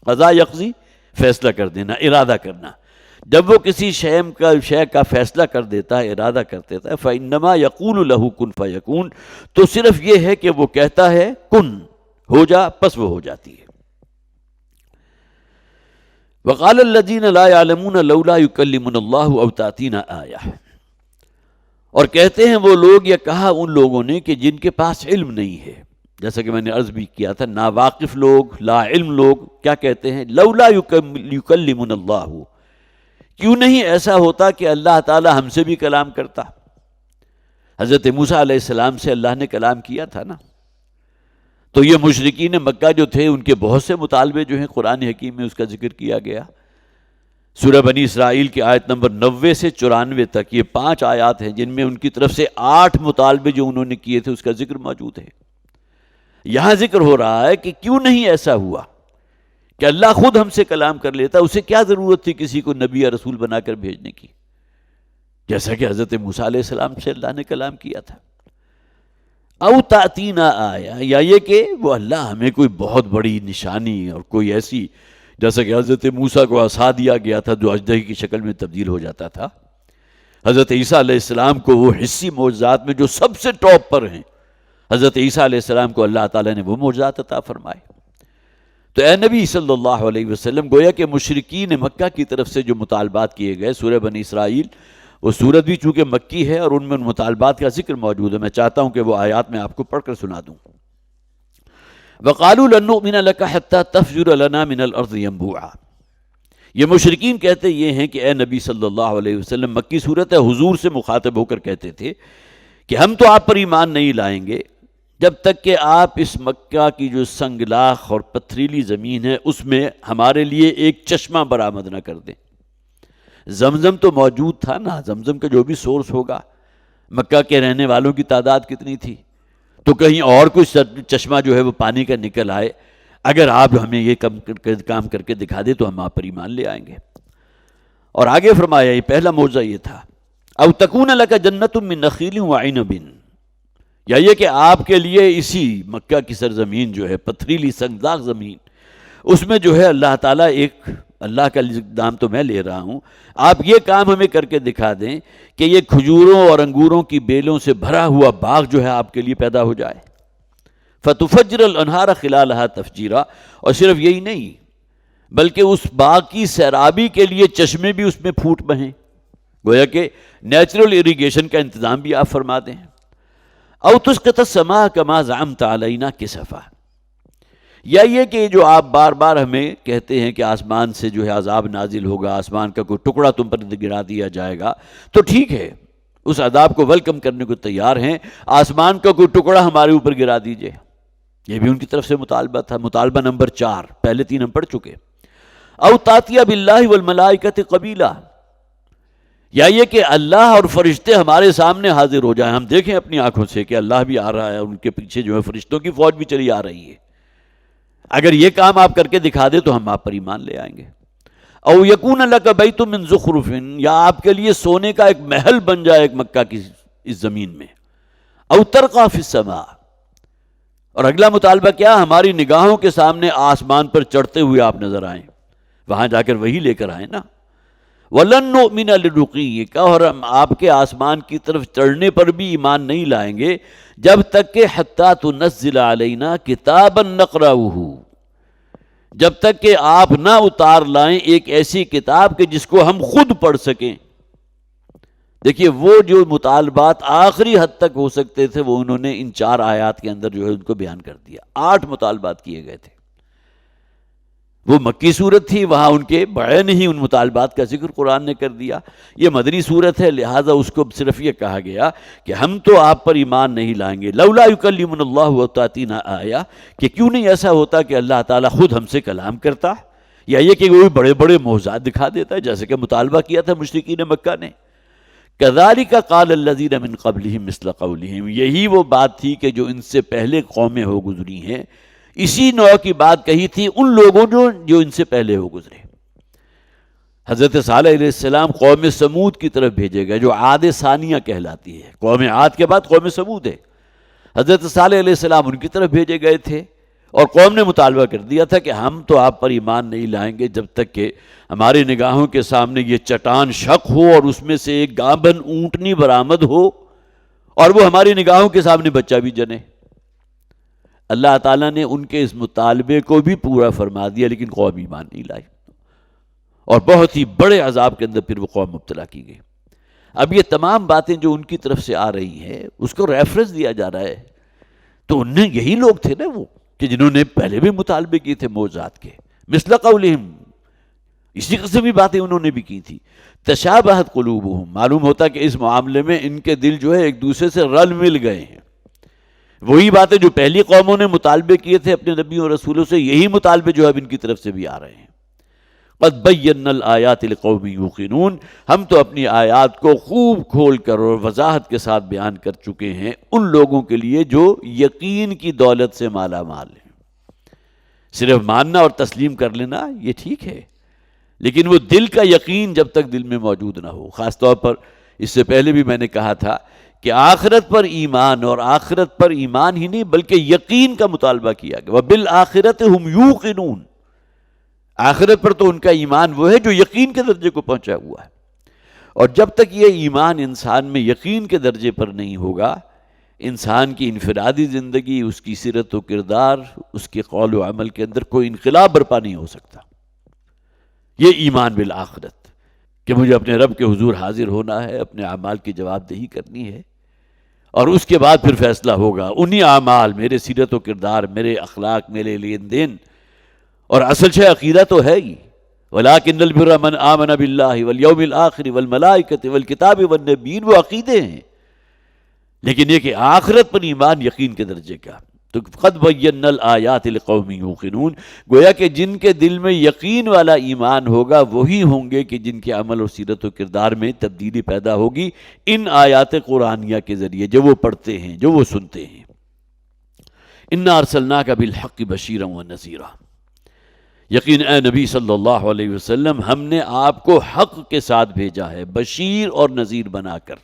قضا یقضی، فیصلہ کر دینا، ارادہ کرنا. جب وہ کسی شے کا فیصلہ کر دیتا ہے، ارادہ کر دیتا ہے، فَإِنَّمَا يَقُولُ لَهُ كُن فَيَكُونُ، تو صرف یہ ہے کہ وہ کہتا ہے کن ہو جا، پس وہ ہو جاتی ہے. وَقَالَ الَّذِينَ لَا يَعْلَمُونَ لَوْلَا يُكَلِّمُنَا اللَّهُ أَوْ تَأْتِينَا آیَةٌ، اور کہتے ہیں وہ لوگ، یا کہا ان لوگوں نے کہ جن کے پاس علم نہیں ہے، جیسا کہ میں نے عرض بھی کیا تھا، ناواقف لوگ، لا علم لوگ کیا کہتے ہیں؟ لولا یکلمنا اللہ، کیوں نہیں ایسا ہوتا کہ اللہ تعالی ہم سے بھی کلام کرتا؟ حضرت موسیٰ علیہ السلام سے اللہ نے کلام کیا تھا نا. تو یہ مشرکین مکہ جو تھے ان کے بہت سے مطالبے جو ہیں قرآن حکیم میں اس کا ذکر کیا گیا. سورہ بنی اسرائیل کی آیت نمبر 90 سے 94 تک یہ 5 آیات ہیں جن میں ان کی طرف سے 8 مطالبے جو انہوں نے کیے تھے اس کا ذکر موجود ہے. یہاں ذکر ہو رہا ہے کہ کیوں نہیں ایسا ہوا کہ اللہ خود ہم سے کلام کر لیتا، اسے کیا ضرورت تھی کسی کو نبی یا رسول بنا کر بھیجنے کی، جیسا کہ حضرت موسیٰ علیہ السلام سے اللہ نے کلام کیا تھا. او تاتینا آیا، یا یہ کہ وہ اللہ ہمیں کوئی بہت بڑی نشانی اور کوئی ایسی، جیسا کہ حضرت موسیٰ کو عصا دیا گیا تھا جو اژدہے کی شکل میں تبدیل ہو جاتا تھا، حضرت عیسیٰ علیہ السلام کو وہ حسی معجزات میں جو سب سے ٹاپ پر ہیں، حضرت عیسیٰ علیہ السلام کو اللہ تعالیٰ نے وہ معجزات عطا فرمائے. تو اے نبی صلی اللہ علیہ وسلم، گویا کہ مشرکین مکہ کی طرف سے جو مطالبات کیے گئے، سورہ بنی اسرائیل وہ سورت بھی چونکہ مکی ہے اور ان میں ان مطالبات کا ذکر موجود ہے، میں چاہتا ہوں کہ وہ آیات میں آپ کو پڑھ کر سنا دوں. وَقَالُوا لَن نُؤْمِنَ لَكَ حَتَّى تَفْجُرَ لَنَا مِنَ الْأَرْضِ يَنبُوعًا. یہ مشرکین کہتے یہ ہیں کہ اے نبی صلی اللہ علیہ وسلم، مکی صورت ہے، حضور سے مخاطب ہو کر کہتے تھے کہ ہم تو آپ پر ایمان نہیں لائیں گے جب تک کہ آپ اس مکہ کی جو سنگلاخ اور پتھریلی زمین ہے اس میں ہمارے لیے ایک چشمہ برآمد نہ کر دیں. زمزم تو موجود تھا نا، زمزم کا جو بھی سورس ہوگا، مکہ کے رہنے والوں کی تعداد کتنی تھی، تو کہیں اور کوئی چشمہ جو ہے وہ پانی کا نکل آئے، اگر آپ ہمیں یہ کام کر کے دکھا دے تو ہم آپ پر ایمان لے آئیں گے. اور آگے فرمایا یہ پہلا معجزہ یہ تھا، او تکون لک جنۃ من نخیل وعنب، یا یہ کہ آپ کے لیے اسی مکہ کی سرزمین جو ہے پتھریلی سنگلاخ زمین، اس میں جو ہے اللہ تعالیٰ ایک، اللہ کا نام تو میں لے رہا ہوں، آپ یہ کام ہمیں کر کے دکھا دیں کہ یہ کھجوروں اور انگوروں کی بیلوں سے بھرا ہوا باغ جو ہے آپ کے لیے پیدا ہو جائے. فتفجر الانہار خلالہا تفجیرا، اور صرف یہی نہیں بلکہ اس باغ کی سیرابی کے لیے چشمے بھی اس میں پھوٹ بہیں، گویا کہ نیچرل اریگیشن کا انتظام بھی آپ فرما دیں. او تسقط السماء کما زعمت علینا کسفا، یا یہ کہ جو آپ بار بار ہمیں کہتے ہیں کہ آسمان سے جو ہے عذاب نازل ہوگا، آسمان کا کوئی ٹکڑا تم پر گرا دیا جائے گا، تو ٹھیک ہے اس عذاب کو ویلکم کرنے کو تیار ہیں، آسمان کا کوئی ٹکڑا ہمارے اوپر گرا دیجئے. یہ بھی ان کی طرف سے مطالبہ تھا. مطالبہ نمبر 4، پہلے 3 ہم پڑھ چکے. او تاتیہ باللہ والملائکۃ قبیلا، یا یہ کہ اللہ اور فرشتے ہمارے سامنے حاضر ہو جائیں، ہم دیکھیں اپنی آنکھوں سے کہ اللہ بھی آ رہا ہے، ان کے پیچھے جو ہے فرشتوں کی فوج بھی چلی آ رہی ہے. اگر یہ کام آپ کر کے دکھا دے تو ہم آپ پر ایمان لے آئیں گے. او یکون لک بیت من زخرف، یا آپ کے لیے سونے کا ایک محل بن جائے ایک مکہ کی اس زمین میں. او ترقی فی السماء، اور اگلا مطالبہ کیا، ہماری نگاہوں کے سامنے آسمان پر چڑھتے ہوئے آپ نظر آئیں، وہاں جا کر وہی لے کر آئیں نا. وَلَن نُؤْمِنَ لِرُقِيِّكَ، اور ہم آپ کے آسمان کی طرف چڑھنے پر بھی ایمان نہیں لائیں گے جب تک کہ حَتَّى تُنَزِّلَ عَلَيْنَا كِتَابًا نَقْرَؤُهُ، جب تک کہ آپ نہ اتار لائیں ایک ایسی کتاب کہ جس کو ہم خود پڑھ سکیں. دیکھیے وہ جو مطالبات آخری حد تک ہو سکتے تھے وہ انہوں نے ان 4 آیات کے اندر جو ہے ان کو بیان کر دیا. 8 مطالبات کیے گئے تھے. وہ مکی صورت تھی، وہاں ان کے بعین ہی ان مطالبات کا ذکر قرآن نے کر دیا. یہ مدنی صورت ہے، لہٰذا اس کو صرف یہ کہا گیا کہ ہم تو آپ پر ایمان نہیں لائیں گے. لولا یکلمنا اللہ وتاتینا آیا، کہ کیوں نہیں ایسا ہوتا کہ اللہ تعالیٰ خود ہم سے کلام کرتا، یا یہ کہ وہ بڑے بڑے معجزات دکھا دیتا ہے جیسے کہ مطالبہ کیا تھا مشرکین مکہ نے. کذالک قال الذین من قبلہم مثل قولہم، یہی وہ بات تھی کہ جو ان سے پہلے قومیں ہو گزری ہیں، اسی نوع کی بات کہی تھی ان لوگوں جو ان سے پہلے ہو گزرے. حضرت صالح علیہ السلام قوم سمود کی طرف بھیجے گئے جو عاد ثانیہ کہلاتی ہے. قوم عاد کے بعد قوم سمود ہے. حضرت صالح علیہ السلام ان کی طرف بھیجے گئے تھے اور قوم نے مطالبہ کر دیا تھا کہ ہم تو آپ پر ایمان نہیں لائیں گے جب تک کہ ہماری نگاہوں کے سامنے یہ چٹان شق ہو اور اس میں سے ایک گامبن اونٹنی برآمد ہو اور وہ ہماری نگاہوں کے سامنے بچہ بھی جنے. اللہ تعالیٰ نے ان کے اس مطالبے کو بھی پورا فرما دیا، لیکن قوم ایمان نہیں لائی اور بہت ہی بڑے عذاب کے اندر پھر وہ قوم مبتلا کی گئی. اب یہ تمام باتیں جو ان کی طرف سے آ رہی ہیں اس کو ریفرنس دیا جا رہا ہے تو انہیں یہی لوگ تھے نا وہ کہ جنہوں نے پہلے بھی مطالبے کیے تھے معجزات کے، مثل قولہم، اسی قسم کی باتیں انہوں نے بھی کی تھی. تشابہت قلوبہم، معلوم ہوتا کہ اس معاملے میں ان کے دل جو ہے ایک دوسرے سے رل مل گئے ہیں. وہی باتیں جو پہلی قوموں نے مطالبے کیے تھے اپنے نبیوں اور رسولوں سے، یہی مطالبے جو اب ان کی طرف سے بھی آ رہے ہیں. قد بینا الآیات لقوم یوقنون، ہم تو اپنی آیات کو خوب کھول کر اور وضاحت کے ساتھ بیان کر چکے ہیں ان لوگوں کے لیے جو یقین کی دولت سے مالا مال ہیں. صرف ماننا اور تسلیم کر لینا یہ ٹھیک ہے، لیکن وہ دل کا یقین جب تک دل میں موجود نہ ہو. خاص طور پر اس سے پہلے بھی میں نے کہا تھا کہ آخرت پر ایمان، اور آخرت پر ایمان ہی نہیں بلکہ یقین کا مطالبہ کیا گیا. وَبِالْآخِرَةِ هُمْ يُوقِنُونَ، آخرت پر تو ان کا ایمان وہ ہے جو یقین کے درجے کو پہنچا ہوا ہے. اور جب تک یہ ایمان انسان میں یقین کے درجے پر نہیں ہوگا، انسان کی انفرادی زندگی، اس کی سیرت و کردار، اس کے قول و عمل کے اندر کوئی انقلاب برپا نہیں ہو سکتا. یہ ایمان بالآخرت کہ مجھے اپنے رب کے حضور حاضر ہونا ہے، اپنے اعمال کی جواب دہی کرنی ہے، اور اس کے بعد پھر فیصلہ ہوگا انہی اعمال، میرے سیرت و کردار، میرے اخلاق، میرے لین دین. اور اصل شے عقیدہ تو ہے ہی، وَلَٰكِنَّ الْبِرَّ مَنْ آمَنَ بِاللَّهِ وَالْيَوْمِ الْآخِرِ وَالْمَلَائِكَةِ وَالْكِتَابِ وَالنَّبِيِّينَ، وہ عقیدے ہیں. لیکن یہ کہ آخرت پر ایمان یقین کے درجے کا. تو قد بینا الآیات لقوم یوقنون، گویا کہ جن کے دل میں یقین والا ایمان ہوگا وہی ہوں گے کہ جن کے عمل اور سیرت و کردار میں تبدیلی پیدا ہوگی ان آیات قرآنیہ کے ذریعے جو وہ پڑھتے ہیں، جو وہ سنتے ہیں. انا ارسلناک بالحق بشیرا ونذیرا، یقین اے نبی صلی اللہ علیہ وسلم ہم نے آپ کو حق کے ساتھ بھیجا ہے، بشیر اور نذیر بنا کر.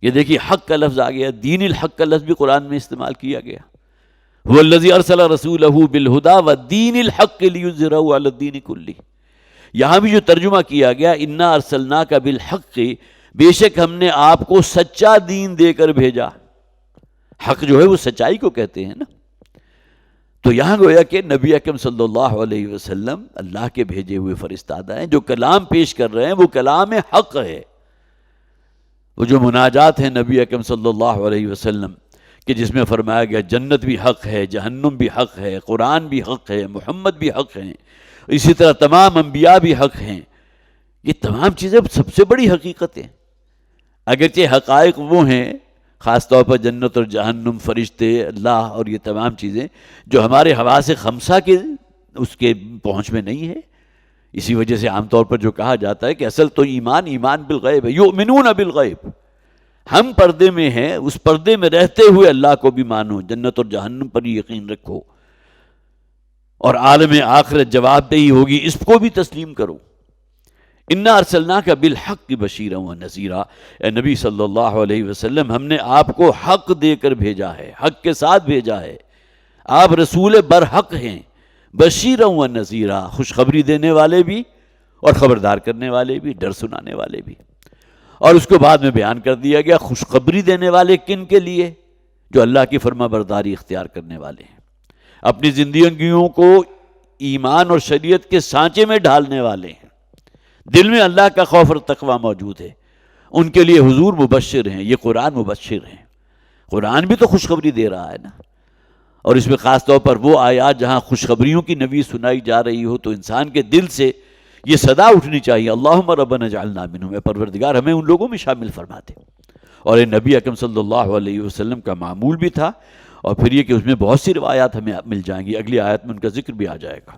یہ دیکھیے حق کا لفظ آ گیا، دین الحق کا لفظ بھی قرآن میں استعمال کیا گیا. هو الذی ارسل رسولہ بالہدی ودین الحق لیظہرہ علی الدین کلہ. یہاں بھی جو ترجمہ کیا گیا انا ارسلناک بالحق، بے شک ہم نے آپ کو سچا دین دے کر بھیجا. حق جو ہے وہ سچائی کو کہتے ہیں نا. تو یہاں گویا کہ نبی اکرم صلی اللہ علیہ وسلم اللہ کے بھیجے ہوئے فرستادہ ہیں، جو کلام پیش کر رہے ہیں وہ کلام حق ہے. وہ جو مناجات ہیں نبی اکرم صلی اللہ علیہ وسلم کہ جس میں فرمایا گیا جنت بھی حق ہے، جہنم بھی حق ہے، قرآن بھی حق ہے، محمد بھی حق ہیں، اسی طرح تمام انبیاء بھی حق ہیں. یہ تمام چیزیں سب سے بڑی حقیقتیں، اگرچہ حقائق وہ ہیں خاص طور پر جنت اور جہنم، فرشتے، اللہ اور یہ تمام چیزیں جو ہمارے حواس خمسہ کے اس کے پہنچ میں نہیں ہے. اسی وجہ سے عام طور پر جو کہا جاتا ہے کہ اصل تو ایمان بالغیب ہے، یؤمنون بالغیب. ہم پردے میں ہیں، اس پردے میں رہتے ہوئے اللہ کو بھی مانو، جنت اور جہنم پر یقین رکھو، اور عالم آخرت جواب دہی ہوگی اس کو بھی تسلیم کرو. انا ارسلناک بالحق بشیرا ونذیرا، اے نبی صلی اللہ علیہ وسلم ہم نے آپ کو حق دے کر بھیجا ہے، حق کے ساتھ بھیجا ہے. آپ رسول برحق ہیں، بشیرا ونذیرا، خوشخبری دینے والے بھی اور خبردار کرنے والے بھی، ڈر سنانے والے بھی. اور اس کو بعد میں بیان کر دیا گیا خوشخبری دینے والے کن کے لیے؟ جو اللہ کی فرما برداری اختیار کرنے والے ہیں، اپنی زندگیوں کو ایمان اور شریعت کے سانچے میں ڈھالنے والے ہیں، دل میں اللہ کا خوف اور تقوی موجود ہے. ان کے لیے حضور مبشر ہیں، یہ قرآن مبشر ہیں. قرآن بھی تو خوشخبری دے رہا ہے نا. اور اس میں خاص طور پر وہ آیات جہاں خوشخبریوں کی نوید سنائی جا رہی ہو تو انسان کے دل سے یہ صدا اٹھنی چاہیے، اللہم ربنا اجعلنا منہم، اے پروردگار ہمیں ان لوگوں میں شامل فرما دے. اور یہ نبی اکرم صلی اللہ علیہ وسلم کا معمول بھی تھا. اور پھر یہ کہ اس میں بہت سی روایات ہمیں مل جائیں گی، اگلی آیت میں ان کا ذکر بھی آ جائے گا.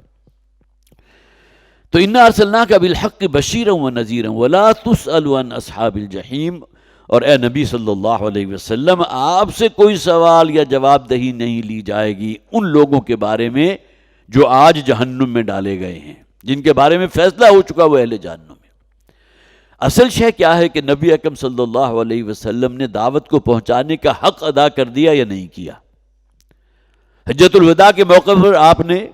تو انا ارسلناک بالحق بشیرا ونذیرا ولا تسأل عن اصحاب الجحیم. اور اے نبی صلی اللہ علیہ وسلم آپ سے کوئی سوال یا جواب دہی نہیں لی جائے گی ان لوگوں کے بارے میں جو آج جہنم میں ڈالے گئے ہیں، جن کے بارے میں فیصلہ ہو چکا وہ اہل جہنم میں. اصل شے کیا ہے کہ نبی اکرم صلی اللہ علیہ وسلم نے دعوت کو پہنچانے کا حق ادا کر دیا یا نہیں کیا؟ حجۃ الوداع کے موقع پر آپ نے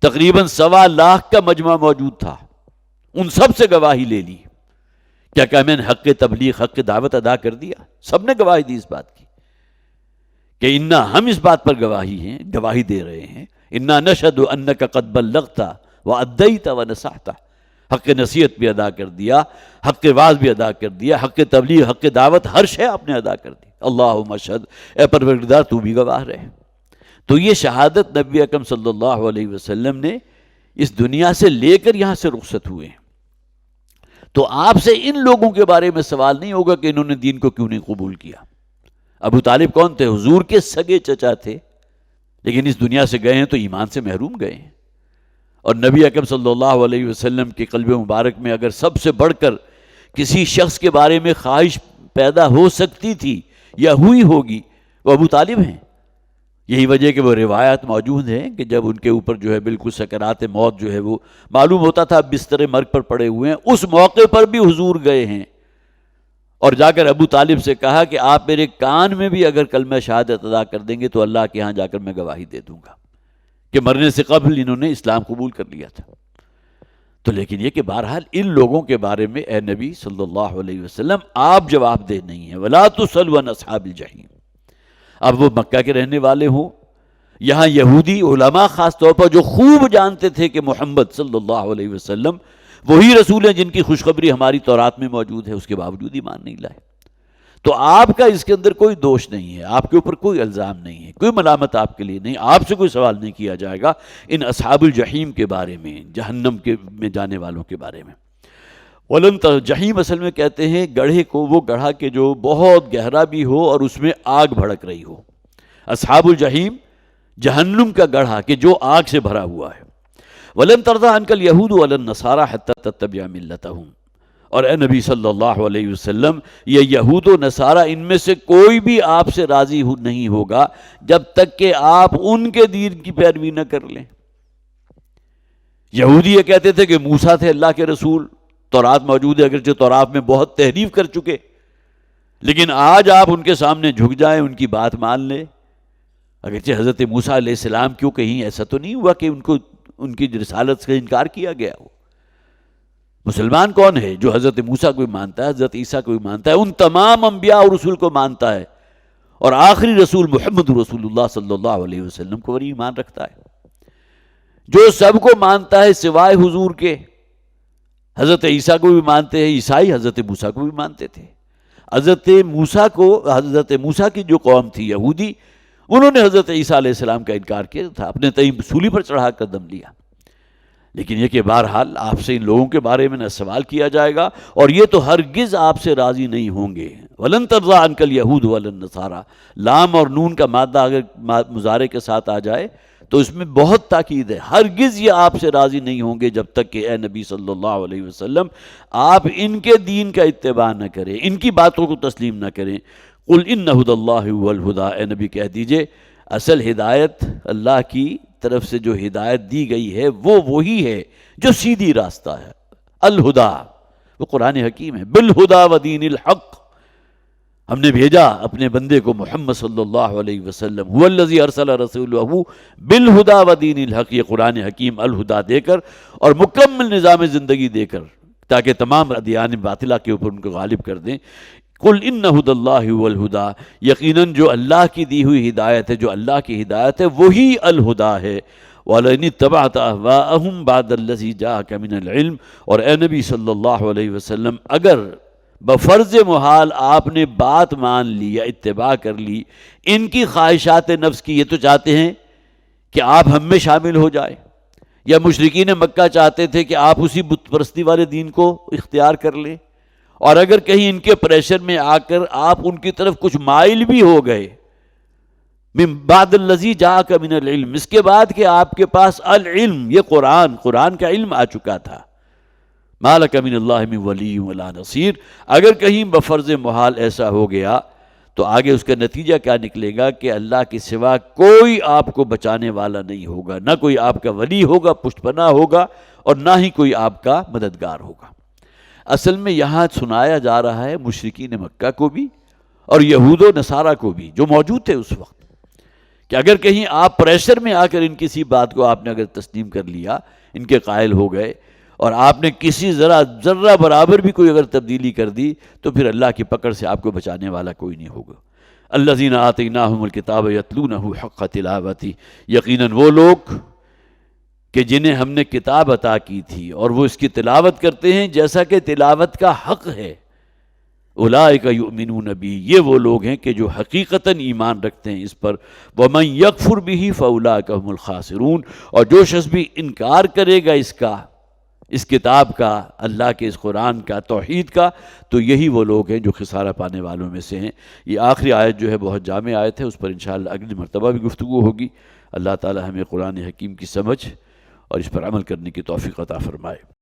تقریباً 1.25 لاکھ کا مجمع موجود تھا، ان سب سے گواہی لے لی. کیا کہ میں نے حق تبلیغ، حق دعوت ادا کر دیا؟ سب نے گواہی دی اس بات کی کہ انا، ہم اس بات پر گواہی دے رہے ہیں، انا نشہد انک قد بلغت وادیت ونصحت. حق نصیحت بھی ادا کر دیا، حق واعظ بھی ادا کر دیا، حق تبلیغ، حق دعوت، ہر شے آپ نے ادا کر دی. اللہم اشہد، اے پروردگار تو بھی گواہ رہے۔ تو یہ شہادت نبی اکرم صلی اللہ علیہ وسلم نے اس دنیا سے لے کر یہاں سے رخصت ہوئے ہیں۔ تو آپ سے ان لوگوں کے بارے میں سوال نہیں ہوگا کہ انہوں نے دین کو کیوں نہیں قبول کیا۔ ابو طالب کون تھے؟ حضور کے سگے چچا تھے، لیکن اس دنیا سے گئے ہیں تو ایمان سے محروم گئے ہیں۔ اور نبی اکرم صلی اللہ علیہ وسلم کے قلب مبارک میں اگر سب سے بڑھ کر کسی شخص کے بارے میں خواہش پیدا ہو سکتی تھی یا ہوئی ہوگی، وہ ابو طالب ہیں۔ یہی وجہ کہ وہ روایات موجود ہیں کہ جب ان کے اوپر جو ہے بالکل سکرات موت جو ہے وہ معلوم ہوتا تھا، بستر مرگ پر پڑے ہوئے ہیں، اس موقع پر بھی حضور گئے ہیں اور جا کر ابو طالب سے کہا کہ آپ میرے کان میں بھی اگر کلمہ شہادت ادا کر دیں گے تو اللہ کے ہاں جا کر میں گواہی دے دوں گا کہ مرنے سے قبل انہوں نے اسلام قبول کر لیا تھا۔ تو لیکن یہ کہ بہرحال ان لوگوں کے بارے میں اے نبی صلی اللہ علیہ وسلم آپ جواب دہ نہیں ہیں۔ وَلَا تُسْأَلُ عَنْ أَصْحَابِ الْجَحِيمِ۔ اب وہ مکہ کے رہنے والے ہوں، یہاں یہودی علماء خاص طور پر جو خوب جانتے تھے کہ محمد صلی اللہ علیہ وسلم وہی رسول ہیں جن کی خوشخبری ہماری تورات میں موجود ہے، اس کے باوجود ایمان نہیں لائے۔ تو آپ کا اس کے اندر کوئی دوش نہیں ہے، آپ کے اوپر کوئی الزام نہیں ہے، کوئی ملامت آپ کے لیے نہیں، آپ سے کوئی سوال نہیں کیا جائے گا ان اصحاب الجحیم کے بارے میں، جہنم میں جانے والوں کے بارے میں۔ جحیم اصل میں کہتے ہیں گڑھے کو، وہ گڑھا کہ جو بہت گہرا بھی ہو اور اس میں آگ بھڑک رہی ہو۔ اصحاب الجحیم جہنم کا گڑھا کہ جو آگ سے بھرا ہوا ہے۔ وَلَن تَرْضَىٰ عَنْكَ الْيَهُودُ وَلَا النَّصَارَىٰ حَتَّىٰ تَتَّبِعَ مِلَّتَهُمْ۔ اور اے نبی صلی اللہ علیہ وسلم، یہ یہود و نصارہ ان میں سے کوئی بھی آپ سے راضی نہیں ہوگا جب تک کہ آپ ان کے دین کی پیروی نہ کر لیں۔ یہودی یہ کہتے تھے کہ موسیٰ تھے اللہ کے رسول، تورات موجود ہے، اگرچہ تورات میں بہت تحریف کر چکے، لیکن آج آپ ان کے سامنے جھک جائیں، ان کی بات مان لیں۔ اگرچہ حضرت موسیٰ علیہ السلام کیوں کہیں ایسا تو نہیں ہوا کہ ان کی رسالت سے انکار کیا گیا ہو۔ مسلمان کون ہے جو حضرت موسیٰ کو مانتا ہے، حضرت عیسیٰ کو مانتا ہے، ان تمام انبیاء اور رسول کو مانتا ہے، اور آخری رسول محمد رسول اللہ صلی اللہ علیہ وسلم کو وہی ایمان رکھتا ہے، جو سب کو مانتا ہے سوائے حضور کے۔ حضرت عیسیٰ کو بھی مانتے ہیں، عیسائی حضرت موسیٰ کو بھی مانتے تھے۔ حضرت موسیٰ کی جو قوم تھی یہودی، انہوں نے حضرت عیسیٰ علیہ السلام کا انکار کیا تھا، اپنے تئیں سولی پر چڑھا کر دم لیا۔ لیکن یہ کہ بہرحال آپ سے ان لوگوں کے بارے میں نہ سوال کیا جائے گا، اور یہ تو ہرگز آپ سے راضی نہیں ہوں گے۔ وَلَن تَرْضَىٰ عَنْكَ الْيَهُودُ وَلَا النَّصَارَىٰ، لام اور نون کا مادہ اگر مضارع کے ساتھ آ جائے تو اس میں بہت تاکید ہے، ہرگز یہ آپ سے راضی نہیں ہوں گے جب تک کہ اے نبی صلی اللہ علیہ وسلم آپ ان کے دین کا اتباع نہ کریں، ان کی باتوں کو تسلیم نہ کریں۔ قُلْ إِنَّ هُدَى اللَّهِ هُوَ الْهُدَىٰ، اے نبی کہہ دیجئے اصل ہدایت اللہ کی طرف سے جو ہدایت دی گئی ہے وہ وہی ہے جو سیدھی راستہ ہے۔ الہدا، وہ قرآن حکیم ہے، بالہدا ودین الحق۔ ہم نے بھیجا اپنے بندے کو محمد صلی اللہ علیہ وسلم، هو الذی ارسل رسولہ بالہدا ودین الحق، یہ قرآن حکیم الہدا دے کر اور مکمل نظام زندگی دے کر تاکہ تمام ادیان باطلہ کے اوپر ان کو غالب کر دیں۔ قل ان ہدی اللہ هو الہدا، یقیناً جو اللہ کی دی ہوئی ہدایت ہے، جو اللہ کی ہدایت ہے وہی الہدا ہے۔ وَلَئِنِ اتَّبَعْتَ أَهْوَاءَهُمْ بَعْدَ الَّذِي جَاءَكَ مِنَ الْعِلْمِ، اور اے نبی صلی اللہ علیہ وسلم اگر بفرض محال آپ نے بات مان لی یا اتباع کر لی ان کی خواہشات نفس کی، یہ تو چاہتے ہیں کہ آپ ہم میں شامل ہو جائے، یا مشرکین مکہ چاہتے تھے کہ آپ اسی بت پرستی والے دین کو اختیار کر لیں، اور اگر کہیں ان کے پریشر میں آ کر آپ ان کی طرف کچھ مائل بھی ہو گئے، من بعد الذی جاءک من العلم، اس کے بعد کہ آپ کے پاس العلم، یہ قرآن کا علم آ چکا تھا، ما لک من اللہ من ولی ولا نصیر، اگر کہیں بفرض محال ایسا ہو گیا تو آگے اس کا نتیجہ کیا نکلے گا کہ اللہ کے سوا کوئی آپ کو بچانے والا نہیں ہوگا، نہ کوئی آپ کا ولی ہوگا، پشت پناہ ہوگا، اور نہ ہی کوئی آپ کا مددگار ہوگا۔ اصل میں یہاں سنایا جا رہا ہے مشرکین مکہ کو بھی اور یہود و نصارہ کو بھی جو موجود تھے اس وقت، کہ اگر کہیں آپ پریشر میں آ کر ان کسی بات کو آپ نے اگر تسلیم کر لیا، ان کے قائل ہو گئے، اور آپ نے کسی ذرہ برابر بھی کوئی اگر تبدیلی کر دی تو پھر اللہ کی پکڑ سے آپ کو بچانے والا کوئی نہیں ہوگا۔ الذین آتیناہم الکتاب یتلونہ حق تلاوتہ، یقیناً وہ لوگ کہ جنہیں ہم نے کتاب عطا کی تھی اور وہ اس کی تلاوت کرتے ہیں جیسا کہ تلاوت کا حق ہے، اولئک یؤمنون بہ، یہ وہ لوگ ہیں کہ جو حقیقتاً ایمان رکھتے ہیں اس پر، ومن یکفر بہ فاولئک هم الخاسرون، اور جو شخص بھی انکار کرے گا اس کتاب کا، اللہ کے اس قرآن کا، توحید کا، تو یہی وہ لوگ ہیں جو خسارہ پانے والوں میں سے ہیں۔ یہ آخری آیت جو ہے بہت جامع آیت ہے، اس پر انشاءاللہ اگلی مرتبہ بھی گفتگو ہوگی۔ اللہ تعالی ہمیں قرآن حکیم کی سمجھ اور اس پر عمل کرنے کی توفیق عطا فرمائے۔